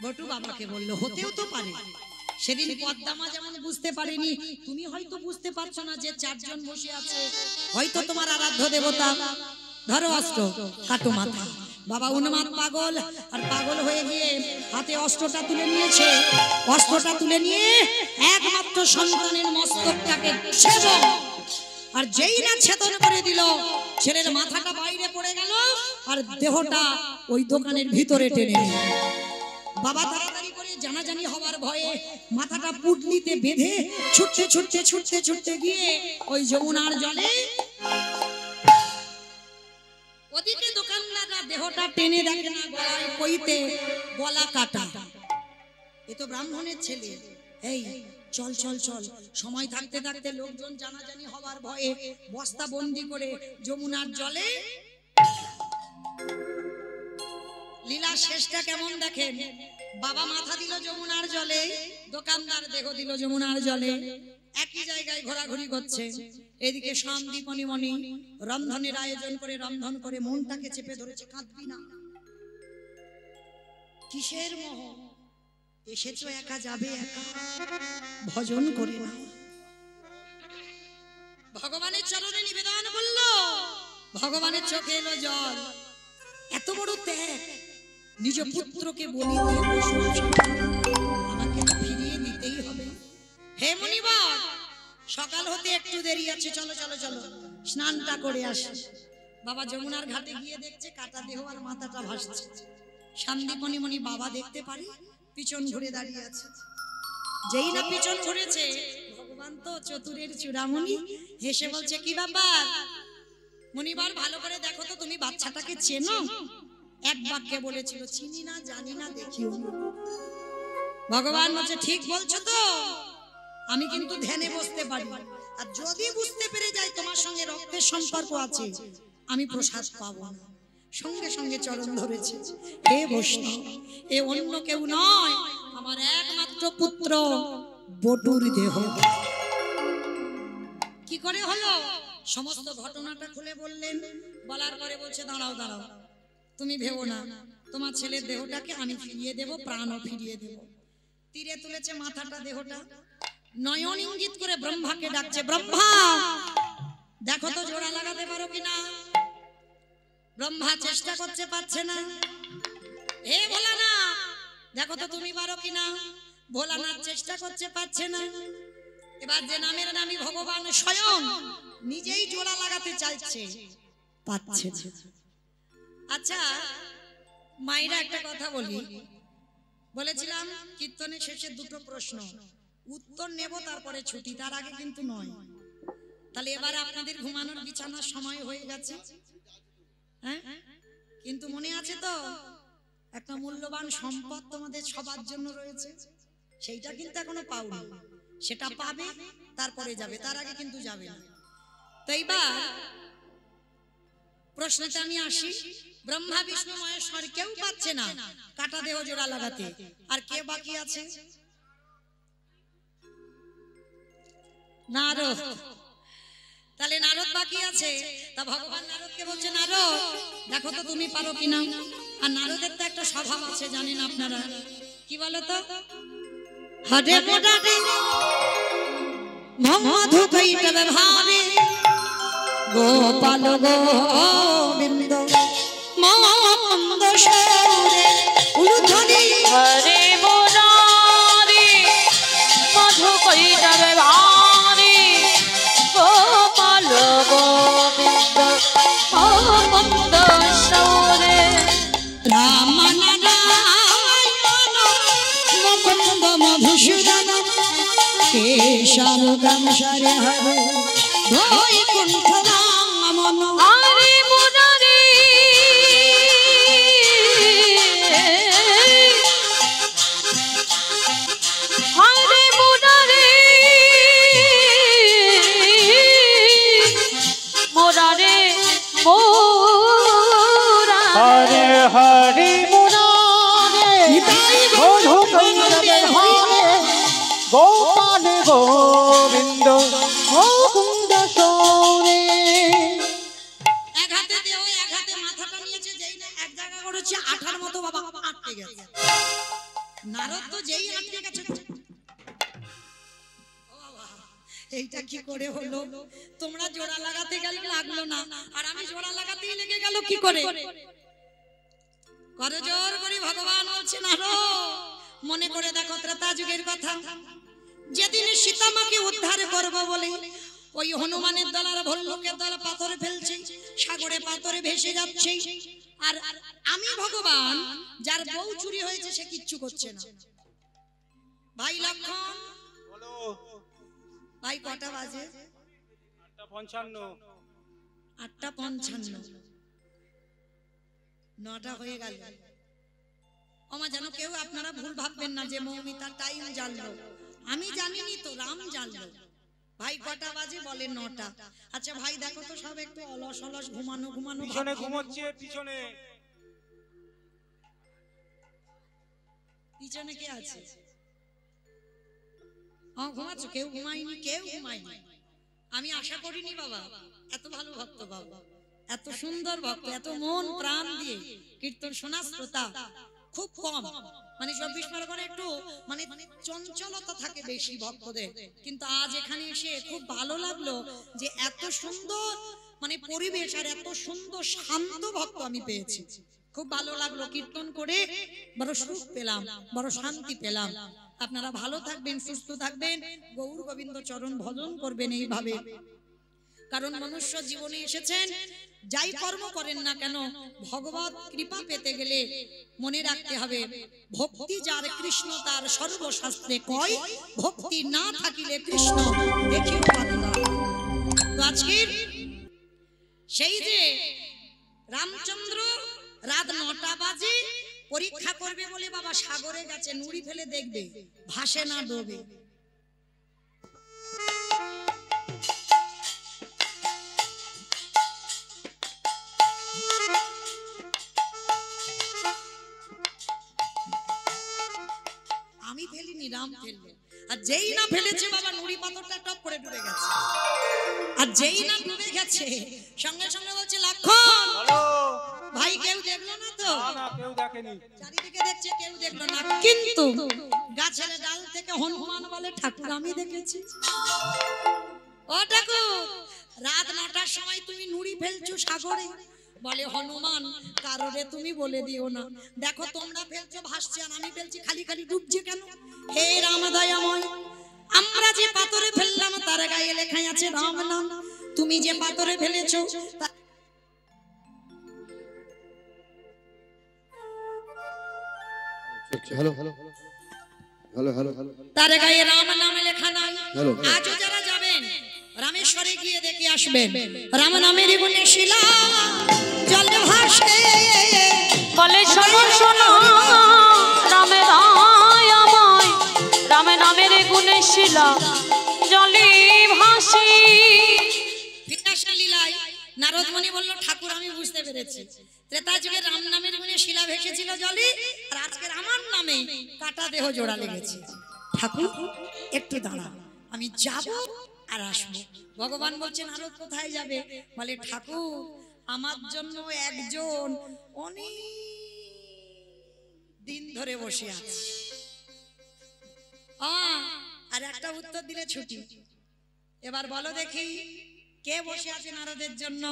বটু বাবাকে বললো। হতেও তো পারে সেদিন পদ্মা মা যেমন বুঝতে পারেনি, তুমি হয়তো বুঝতে পারছো না যে চারজন বসে আছে, হয়তো তোমার আরাধ্য দেবতা। ধরো অস্ত্র, কাটো মাথা। বাবা উন্মাদ পাগল, আর পাগল হয়ে গিয়ে হাতে অস্ত্রটা তুলে নিয়েছে। অস্ত্রটা তুলে নিয়ে একমাত্র সন্তানের মস্তকটাকে ছেদন, আর যেই না ছেদন করে দিল, ছেলের মাথাটা বাইরে পড়ে গেল আর দেহটা ওই দোকানের ভিতরে টেনে নিল। বাবা তাড়াতাড়ি করে জানাজানি হওয়ার ভয়ে মাথাটা পুটলিতে বেঁধে ছুটতে ছুটতে ছুটতে ছুটতে গিয়ে ওই যমুনার জলে দেহটা টেনে দেখে না গলায় কইতে গলা কাটা, এ তো ব্রাহ্মণের ছেলে। এই চল চল চল, সময় থাকতে থাকতে লোকজন জানাজানি হবার ভয়ে বস্তা বন্দি করে যমুনার জলে। লীলা শেষটা কেমন দেখেন, বাবা মাথা দিল যমুনার জলে, দোকানদার দেহ দিল যমুনার জলে, একই জায়গায় ঘোরাঘুরি করছে। এদিকে সন্দীপনি মণি রন্ধনের আয়োজন করে রন্ধন করে মনটাকে চেপে ধরেছে, কাঁদবি না, কিসের মোহ, এসেছো একা যাবে একা, ভজন করে না। ভগবানের চরণে নিবেদন করলো, ভগবানের চোখে এলো জল। এত বড় ত্যাগ, নিজ পুত্রকে বলি দিয়ে আমাকে ফিরিয়ে দিতেই হবে। হে মুনিবর, সকাল হতে একটু দেরি আছে, চলো চলো চলো স্নানটা করে আসি। বাবা যমুনার ঘাটে গিয়ে দেখছে কাটা দেহ আর মাথাটা ভাসছে। সন্দীপনি মণি বাবা দেখতে পারে, পিছন ঘুরে দাঁড়িয়ে আছে। যেই না পিছন ঘুরেছে, ভগবান তো চতুরের চূড়ামণি, হেসে বলছে, কি ব্যাপার মুনিবার, ভালো করে দেখো তো তুমি বাচ্চাটাকে চেনো? এক বাক্যে বলেছিল, চিনি না, জানি না, দেখিও। ভগবান বলছে, ঠিক বলছো তো, আমি কিন্তু ধ্যানে বসতে পারি, আর যদি বুঝতে পেরে যাই তোমার সঙ্গে রক্তের সম্পর্ক আছে, আমি প্রসাদ পাবো না। সঙ্গে সঙ্গে চরণ ধরেছে, হে বৈষ্ণব, এ অন্য কেউ নয়, আমার একমাত্র পুত্র বটুর দেহ। কি করে হলো সমস্ত ঘটনাটা খুলে বললেন। বলার পরে বলছে, দাঁড়াও দাঁড়াও, তুমি ভেবো না, তোমার ছেলের দেহটাকে আমি ফিরিয়ে দেব, প্রাণও ফিরিয়ে দেব। তীরে তুলেছে মাথাটা, দেহটা নয়ন ইঙ্গিত করে ব্রহ্মাকে ডাকছে, ব্রহ্মা দেখো তো জোড়া লাগাতে পারো কিনা। ব্রহ্মা চেষ্টা করছে, পাচ্ছে না। হে ভোলানাথ, দেখো তো তুমি পারো কিনা। ভোলানাথ চেষ্টা করছে, পাচ্ছে না। এবার যে নামের নামী ভগবান স্বয়ং নিজেই জোড়া লাগাতে চাইছে, পাচ্ছে না। আচ্ছা মায়েরা একটা কথা বলি, বলেছিলাম কীর্তনের শেষে দুটো প্রশ্ন, উত্তর নেব তারপরে ছুটি, তার আগে কিন্তু নয়। তাহলে এবার আপনাদের ঘুমানোর বিছানার সময় হয়ে গেছে, হ্যাঁ? কিন্তু মনে আছে তো, একটা মূল্যবান সম্পদ তোমাদের সবার জন্য রয়েছে, সেইটা কিন্তু এখনো পাওনি, সেটা পাবে, তারপরে যাবে, তার আগে কিন্তু যাবে না। তো এইবার প্রশ্নটা আমি আসি, ব্রহ্মা বিষ্ণু মহেশ্বর কেউ পাচ্ছে না কাটা দেহ জোড়া লাগাতে, আর কে বাকি আছে? নারদ। তাহলে নারদ বাকি আছে। তা ভগবান নারদকে বলছে, নারদ দেখো তো তুমি পারো কিনা। আর নারদের তো একটা স্বভাব আছে, জানেন আপনারা, কি বলতো, হরে মোডারে মধু কইতে ভাবে গোপাল গোবিন্দ মন্দ সরে উলুধ্বনি, হরে মুরারি মধু কৈতবে ভারি গোপাল গোবিন্দ মন্দ সরে রাম নারায়ণ মুকুন্দ মধুসূদন কেশব গংশরে হরে বৈকুণ্ঠ রামন। হরে মুরারি হরে মুরারি মুরারে মোরা হরে হরে মুরারে মধু কৈতবে ভারে গোপাল গোবিন্দ মুকুন্দ সরে। এক হাতে দেহ, এক হাতে মাথাটা নিয়েছে, যেই না এক জায়গা করেছে, আঠার মতো বাবা আটকে গেছে। নারদ তো যেই আটকে গেছে, ও বাবা, এইটা কি করে হলো? তোমরা জোড়া লাগাতে গেলে লাগলো না, আর আমি জোড়া লাগাতেই লেগে গেল কি করে? করজোর করে ভগবান বলছে, নারদ মনে করে দেখো ত্রেতা যুগের কথা, যেদিন সীতামাকে উদ্ধার করব বলে ওই হনুমানের দল আর ভল্লুকের দল পাথরে ফেলছে, সাগরে পাথরে ভেসে যাচ্ছে, আর আমি ভগবান যার বউ চুরি হয়েছে সে কিচ্ছু করছে না। ভাই লক্ষণ, বলো। ভাই কটা বাজে? 8:55। 8:55। 9টা হয়ে গেল। আমার যেন কেউ আপনারা ভুল ভাববেন না যে মৌমিতা টাইম জানলো, আমি জানিনি তো, রাম জানলো। ভাই কটা বাজে? বলে 9টা। আচ্ছা ভাই দেখো তো সব একটু অলস অলস ঘুমানো ঘুমানো পিছনে ঘুমোচ্ছে, পিছনে পিছনে কে আছে? ঘুমাচ্ছ? কেউ ঘুমায়নি, কেউ ঘুমায়নি। আমি আশা করিনি বাবা এত ভালো ভক্ত বাবা, এত সুন্দর ভক্ত, এত মন প্রাণ দিয়ে কীর্তন শোনা শ্রোতা খুব কম। মানে 24 পরগনা একটু মানে চঞ্চলতা থাকে বেশি ভক্তদের, কিন্তু আজ এখানে এসে খুব ভালো লাগলো যে এত সুন্দর মানে পরিবেশ আর এত সুন্দর শান্ত ভক্ত আমি পেয়েছি। খুব ভালো লাগলো, কীর্তন করে বড় সুখ পেলাম, বড় শান্তি পেলাম। আপনারা ভালো থাকবেন, সুস্থ থাকবেন, গৌর গোবিন্দ চরণ ভজন করবেন এইভাবে। কারণ মনুষ্য জীবনে এসেছেন, যাই কর্ম করেন না কেন ভগবত কৃপা পেতে গেলে মনে রাখতে হবে ভক্তি যার কৃষ্ণ তার সর্বশাস্ত্রে কয়, ভক্তি না থাকিলে কৃষ্ণ দেখিও পাবে না। তো আজকের সেই যে রামচন্দ্র রাত 9টা বাজে পরীক্ষা করবে বলে বাবা সাগরে গেছে, নুড়ি ফেলে দেখবে ভাসে না ডোবে। আমি ফেলিনি, রাম ফেলবে। আর যেই না ফেলেছে বাবা নুড়ি পাথরটা টপ করে ডুবে গেছে। আর যেই না ডুবে গেছে সঙ্গে সঙ্গে বলছে লক্ষণ ভাই কেউ দেখলো না তো? না, কেউ দেখেনি। চারিদিকে দেখছে কেউ দেখলো না, কিন্তু গাছের ডাল থেকে হনুমান বলে ঠাকুর আমি দেখেছি। ও ঠাকুর রাত 9টার সময় তুমি নুড়ি ফেলছো সাগরে? বলে হনুমান কারোরে তুমি বলে দিও না, দেখো তোমরা ফেলছো ভাসছে আর আমি ফেলছি খালি খালি ডুবছে কেন? হে রাম দয়াময়, আমরা যে পাথরে ফেললাম তার গায়ে লেখা আছে রাম নাম, তুমি যে পাথরে ফেলেছো hello hello hello hello hello তার গায়ে রাম নাম লেখা নাই। হ্যালো। আজও যারা যাবেন রামেশ্বরে গিয়ে দেখে আসবেন রাম নামের গুণে শিলা জলে ভাসে। বলে শোনো শোনো রামে রায় আমায়, রামে নামের গুণে শিলা জলে ভাসি। বিনাশা লীলায় নারদ মুনি বলল ঠাকুর আমি বুঝতে পেরেছি, ত্রেতা যুগে রাম নামের গুণে শিলা ভেসেছিল জলে, আর আজকের আমার নামে কাটা দেহ জোড়া লেগেছে। ঠাকুর একটু দাঁড়া, আমি যাব আর আসবো। ভগবান বলছেন নারদ কোথায় যাবে? বলে ঠাকুর আমার জন্য একজন অনেক দিন ধরে বসে আছে। আর একটা উত্তর দিলে ছুটি। এবার বলো দেখি কে বসে আছে নারদের জন্য?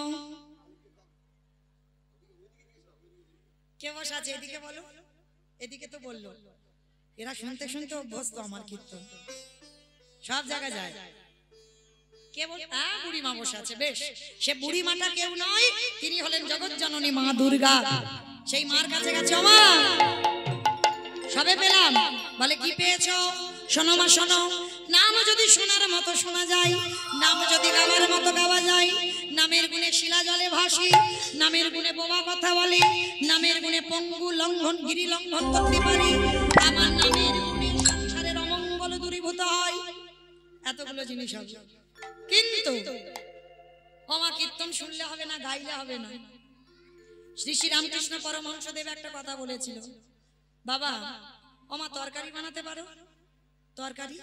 কে বসে আছে? এদিকে বলো, এদিকে তো বললো। এরা শুনতে শুনতে অভ্যস্ত আমার কীর্তন, সব জায়গায় যায়। কে বল? বুড়ি মা বসে আছে। বেশ, সে বুড়ি মাটা কেউ নয়, তিনি হলেন জগৎ জননী মা দুর্গা। সেই মার কাছে গেছে, মা সবে পেলাম। বলে কি পেয়েছো? শোনো মা শোনো, নাম যদি শোনার মতো শোনা যায়, নাম যদি গাওয়ার মতো গাওয়া যায়, নামের গুণে শিলা জলে ভাসি, নামের গুণে বোবা কথা বলি, নামের গুণে পঙ্গু লঙ্ঘন গিরি লঙ্ঘন করতে পারি, আমার নামের গুণে সংসারের অমঙ্গল দূরীভূত হয়। এতগুলো জিনিস হবে, কিন্তু ওমা কীর্তন শুনলে হবে না, গাইলে হবে না। শ্রী শ্রী রামকৃষ্ণ পরমহংসদেব একটা কথা বলেছিল, বাবা ওমা তরকারি বানাতে পারো? তরকারি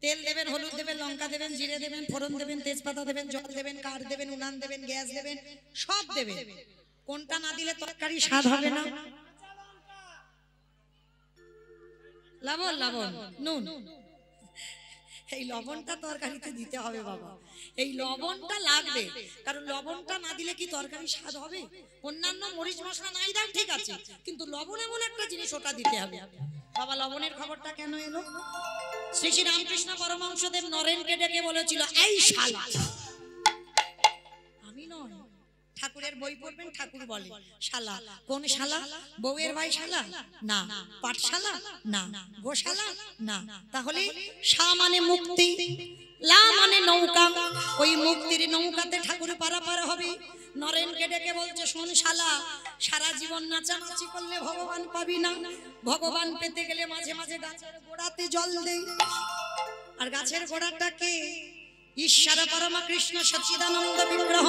তেল দেবেন, হলুদ দেবেন, লঙ্কা দেবেন, জিরে দেবেন, ফোড়ন দেবেন, তেজপাতা দেবেন, জল দেবেন, কাঠ দেবেন, উনান দেবেন, গ্যাস দেবেন, সব দেবেন। কোনটা না দিলে তরকারি স্বাদ হবে না? লবণ, লবণ, নুন। এই লবণটা তরকারিতে দিতে হবে বাবা, এই লবণটা লাগবে। কারণ লবণটা না দিলে কি তরকারি স্বাদ হবে? অন্যান্য মরিচ মশলা নাই দাও ঠিক আছে, কিন্তু লবণ এমন একটা জিনিস, ওটা দিতে হবে বাবা। লবণের খবরটা কেন এলো? শ্রী শ্রী রামকৃষ্ণ পরমহংসদেব নরেনকে ডেকে বলেছিল, এই শালা। আমি নয়, ঠাকুরের বই পড়বেন, ঠাকুর বলে শালা। কোন শালা? বউয়ের ভাই শালা না, পাঠশালা না, গোশালা না। তাহলে শা মানে মুক্তি, লা মানে নৌকা, ওই মুক্তির নৌকাতে ঠাকুর পারাপার হবে। নরেনকে ডেকে বলছে, শোন শালা, সারা জীবন নাচানাচি করলে ভগবান পাবি না। ভগবান পেতে গেলে মাঝে মাঝে গাছের গোড়াতে জল দেই। আর গাছের গোড়াটাকে ঈশ্বর পরমা কৃষ্ণ সচ্চিদানন্দ বিগ্রহ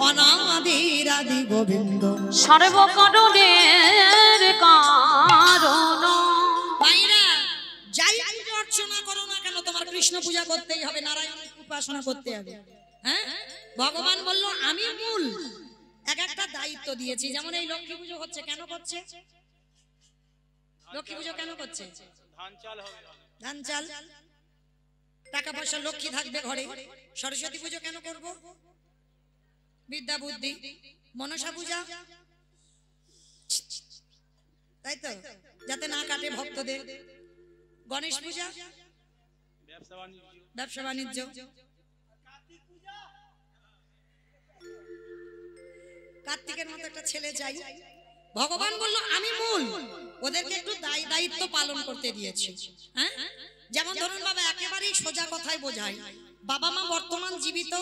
অনাদির আদি গোবিন্দ সর্বকারণের কারণ। ভাইরা, যাই পূজা অর্চনা করো না কেন, তোমার কৃষ্ণ পূজা করতেই হবে, নারায়ণ উপাসনা করতে হবে। হ্যাঁ, ভগবান বলল আমি মূল। এক একটা দায়িত্ব দিয়েছি। যেমন এই লক্ষ্মী পুজো হচ্ছে, কেন করছে? লক্ষ্মী পুজো কেন করছে? ধান চাল হবে, ধান চাল, টাকা পয়সা, লক্ষ্মী থাকবে ঘরে। সরস্বতী পুজো কেন করব? বিদ্যা বুদ্ধি। মনসা পূজা, তাই তো, যাতে না কাটে ভক্তদের। গণেশ পূজা, ব্যবসা বাণিজ্য। কার্তিকের মতো একটা ছেলে চাই। ভগবান বলল আমি মূল, ওদেরকে একটু দায়িত্ব পালন করতে দিয়েছি। হ্যাঁ, যেমন ধরুন বাবা, একেবারেই সোজা কথায় বোঝায়, বাবা মা বর্তমান জীবিত,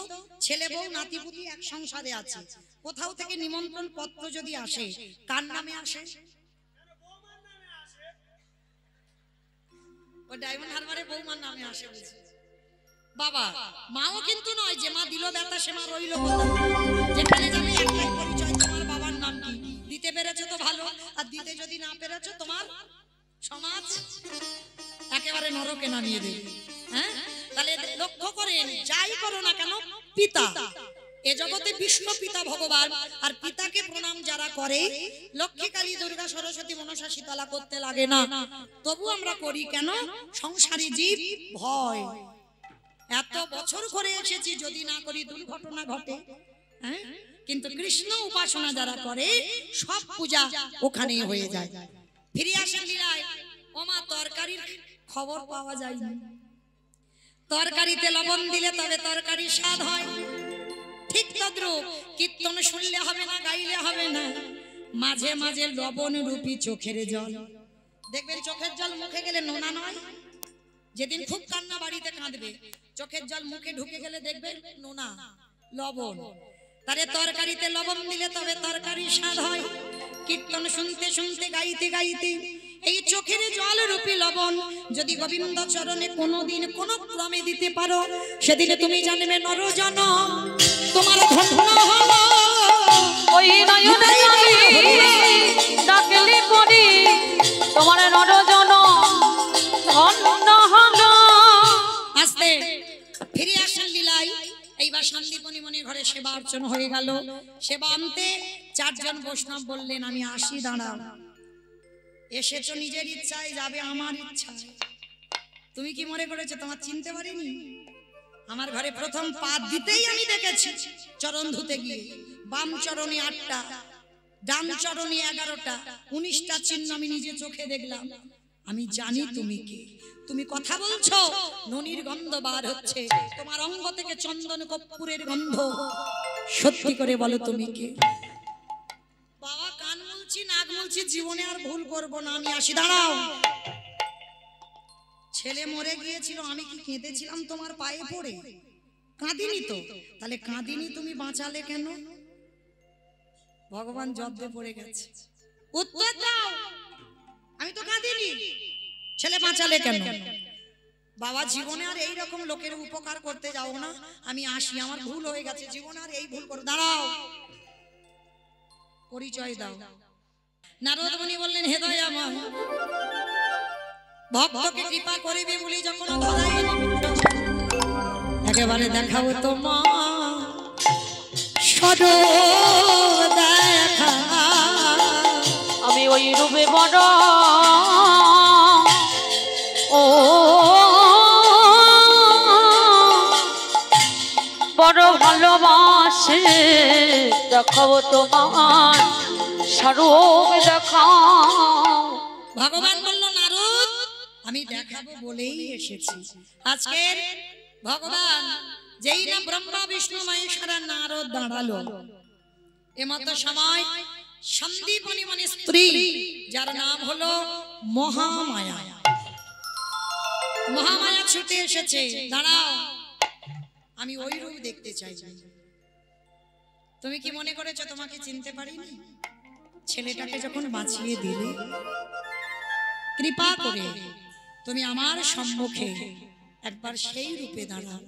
ছেলে বউ নাতিপুতি এক সংসারে আছে। কোথাও থেকে নিমন্ত্রণ পত্র যদি আসে, কার নামে আসে? ও ডায়মন্ড হারবারে বৌমার নামে আসে বুঝি। বাবা মাও কিন্তু নয় যে মা দিল ব্যথা সে মা রইল কোথা। যেখানে যাবে একটাই পরিচয়, তোমার বাবার নাম কি। দিতে পেরেছো তো ভালো, আর দিতে যদি না পেরেছো তোমার সমাজ একেবারে নরকে নামিয়ে দেবে। হ্যাঁ, তাহলে লক্ষ্য করেন, যাই করো না কেন, পিতা এ জগতে বিষ্ণু পিতা ভগবান। আর পিতাকে প্রণাম যারা করে, লক্ষ্মী কালী দুর্গা সরস্বতী মনসা শীতলা করতে লাগে না, তবু আমরা করি কেন? সংসারী জীব ভয়। এত বছর করে এসেছি, যদি না করি দুর্ঘটনা ঘটে। হ্যাঁ, কিন্তু কৃষ্ণ উপাসনা যারা করে, সব পূজা ওখানেই হয়ে যায়। ফিরে আসেন লীলায়। ওমা, তরকারির খবর পাওয়া যায় না। তরকারিতে লবণ দিলে তবে তরকারির স্বাদ হয়। ঠিক তদ্রূপ কীর্তন শুনলে হবে না, গাইলে হবে না, মাঝে মাঝে লবণ রূপী চোখের জল। দেখবেন চোখের জল মুখে গেলে নোনা নয়। যেদিন খুব কান্না বাড়িতে কাঁদবে, চোখের জল মুখে ঢুকে গেলে দেখবেন নোনা, লবণ। তারে তরকারিতে লবণ দিলে তবে তরকারির স্বাদ হয়। কীর্তন শুনতে শুনতে, গাইতে গাইতে এই চোখের জল রূপী লবণ যদি গোবিন্দ চরণে কোনোদিন কোনো ক্রমে দিতে পারো, সেদিনে তুমি জানবে নরজন তোমার ধন্য হলো। ওই নয়নে আমি ডাকলে পরি, তোমার নরজন ধন্য হলো। আস্তে ফিরে আসেন লীলায়। এইবার সন্দীপনী মনির ঘরে সেবা অর্চনা হয়ে গেল। সেবা আনতে চারজন বৈষ্ণব বললেন, আমি আসি, দাঁড়াও। এসেছো নিজের ইচ্ছায়, যাবে আমার ইচ্ছায়। তুমি কি মনে করেছো তোমার চিনতে পারিনি? আমার ঘরে প্রথম পা দিতেই আমি দেখেছি, চরণ ধুতে গিয়ে বাম চরণে 8টা, ডান চরণে 11টা, 19টা চিহ্ন আমি নিজে চোখে দেখলাম। আমি জানি তুমি কে। তুমি কথা বলছো, ননির গন্ধ বার হচ্ছে, তোমার অঙ্গ থেকে চন্দন কর্পূরের গন্ধ। সত্যি করে বলো তুমি কে? বাবা, কান মুলছি, নাক মুলছি, জীবনে আর ভুল করব না, আমি আসি, দাঁড়াও। ছেলে মরে গিয়েছিল, আমি কি কেঁদেছিলাম তোমার পায়ে পড়ে? কাঁদিনি তো। তাহলে কাঁদিনি, তুমি বাঁচালে কেন? ভগবান জব্দে পড়ে গেছে, উত্তর দাও। আমি তো কাঁদিনি, ছেলে বাঁচালে কেন? বাবা, জীবনে আর এই রকম লোকের উপকার করতে যাও না, আমি আসি, আমার ভুল হয়ে গেছে, জীবনে আর এই ভুল করো। দাঁড়াও, পরিচয় দাও। নারদ মুনি বললেন, হে দয়াময়, ভক্তকে কৃপা করিবে বলি যখন ধরাই একেবারে দেখাবো তোমার স্বরূপ দেখা। আমি ওই রূপে বড় ও বড় ভালোবাসে, দেখাবো তোমার স্বরূপ দেখাও। ভগবান বলল, নারদ আমি দেখাবো বলেই এসেছি। আজকের ভগবান যেই না ব্রহ্মা বিষ্ণু মহেশ্বর নারদ দাঁড়ালো, এমতো সময় সন্দীপনী মানে স্ত্রী, যার নাম হলো মহামায়া, মহামায়া ছুটে এসেছে। দাঁড়াও, আমি ওই রূপ দেখতে চাই। তুমি কি মনে করেছো তোমাকে চিনতে পারিনি? ছেলেটাকে যখন বাঁচিয়ে দিলে, কৃপা করে তুমি আমার সম্মুখে একবার সেই রূপে দাঁড়াও,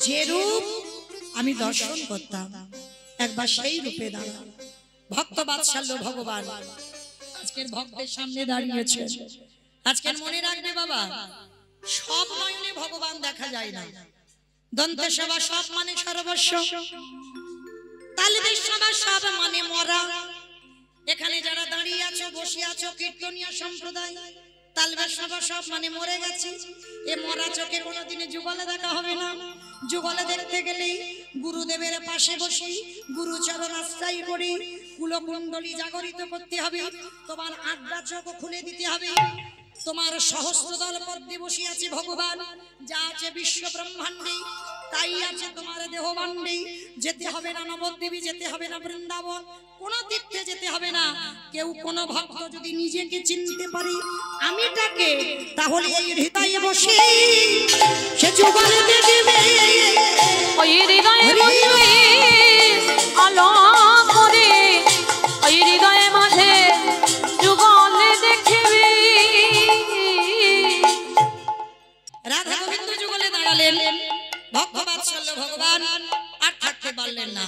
যে রূপ আমি দর্শন করতাম, একবার সেই রূপে দাঁড়াও। ভক্ত বাৎসল্য ভগবান আজকের ভক্তের সামনে দাঁড়িয়েছে। আজকের মনে রাখবে বাবা, সব নয়নে ভগবান দেখা যায় না। দন্তে সভা সব মানে সর্বস্ব, তালবেশ সভা সব মানে মরা। এখানে যারা দাঁড়িয়ে আছো, বসে আছো, কীর্তনীয় সম্প্রদায়, তালবেশ সভা সব মানে মরে গেছে। এ মরা চোখে কোনোদিনে যুগলে দেখা হবে না। যুগলে দেখতে গেলেই গুরুদেবের পাশে বসি, গুরুচরণ আশ্রয় করি, কুলকুণ্ডলী জাগরিত করতে হবে, তোমার আড্ডা চোখ খুলে দিতে হবে। তোমার সহস্রদল পদ্মে বসে আছে ভগবান, যা আছে বিশ্ব ব্রহ্মাণ্ডে তাই আছে তোমার দেহবাণ্ডে। যেতে হবে না নবদ্বীপে, যেতে হবে না বৃন্দাবন, কোন তীর্থে যেতে হবে না। কেউ কোন ভক্ত যদি নিজেকে চিনতে পারে আমিটাকে, তাহলে এই হৃদয়ে বসে সে যুগলে দেবে। ওই হৃদয়ে বসে আলো করে, ওই হৃদয়ে মাঝে যুগলে দেখবি। রাধা গোবিন্দ যুগলে দাঁড়ালেন, ভক্ত বাৎসল্য ভগবান আর থাকতে পারলেন না,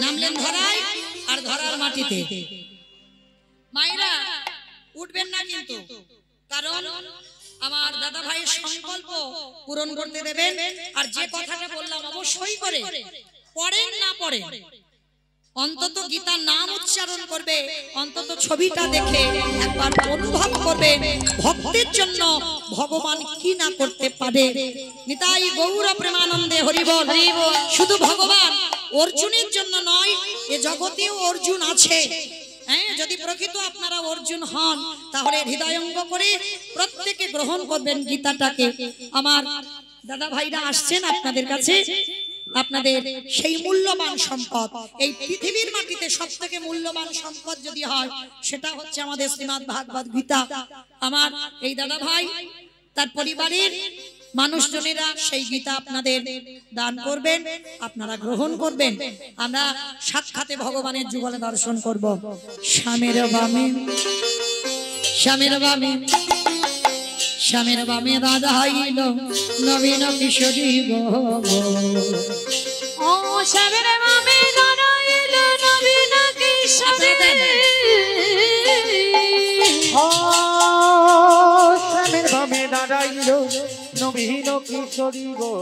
নামলেন ধরায়, আর ধরার মাটিতে। মায়েরা উঠবেন না কিন্তু, কারণ আমার দাদা ভাইয়ের সংকল্প পূরণ করতে দেবেন। আর যে কথাটা বললাম অবশ্যই করে পড়েন না পড়েন, অন্তত গীতার নাম উচ্চারণ করবে, অন্তত ছবিটা দেখে একবার অনুভব করবে ভক্তের জন্য ভগবান কি না করতে পারে। নিতাই গৌর প্রেমানন্দে হরি বল। শুধু ভগবান অর্জুনের জন্য নয়, এ জগতেও অর্জুন আছে। হ্যাঁ, যদি প্রকৃত আপনারা অর্জুন হন, তাহলে হৃদয়ঙ্গ করে প্রত্যেকে গ্রহণ করবেন গীতাটাকে। আমার দাদা ভাইরা আসছেন আপনাদের কাছে, আপনাদের সেই মূল্যবান সম্পদ, এই পৃথিবীর মাটিতে সবথেকে মূল্যবান সম্পদ যদি হয়, সেটা হচ্ছে আমাদের শ্রীমদ্ ভাগবত গীতা। আমার এই দাদা ভাই তার পরিবারের মানুষজনেরা সেই গীতা আপনাদের দান করবেন, আপনারা গ্রহণ করবেন। আমরা সাক্ষাতে ভগবানের যুগলে দর্শন করব। শ্যামের বামে, শ্যামের বামে, শ্যামের বামে রাধা হইল নবীন কিশোরী গো। ও শ্যামের বামে দাঁড়াইল নবীন কিশোরী। ও শ্যামের বামে দাঁড়াইল নবীন কিশোরী গো।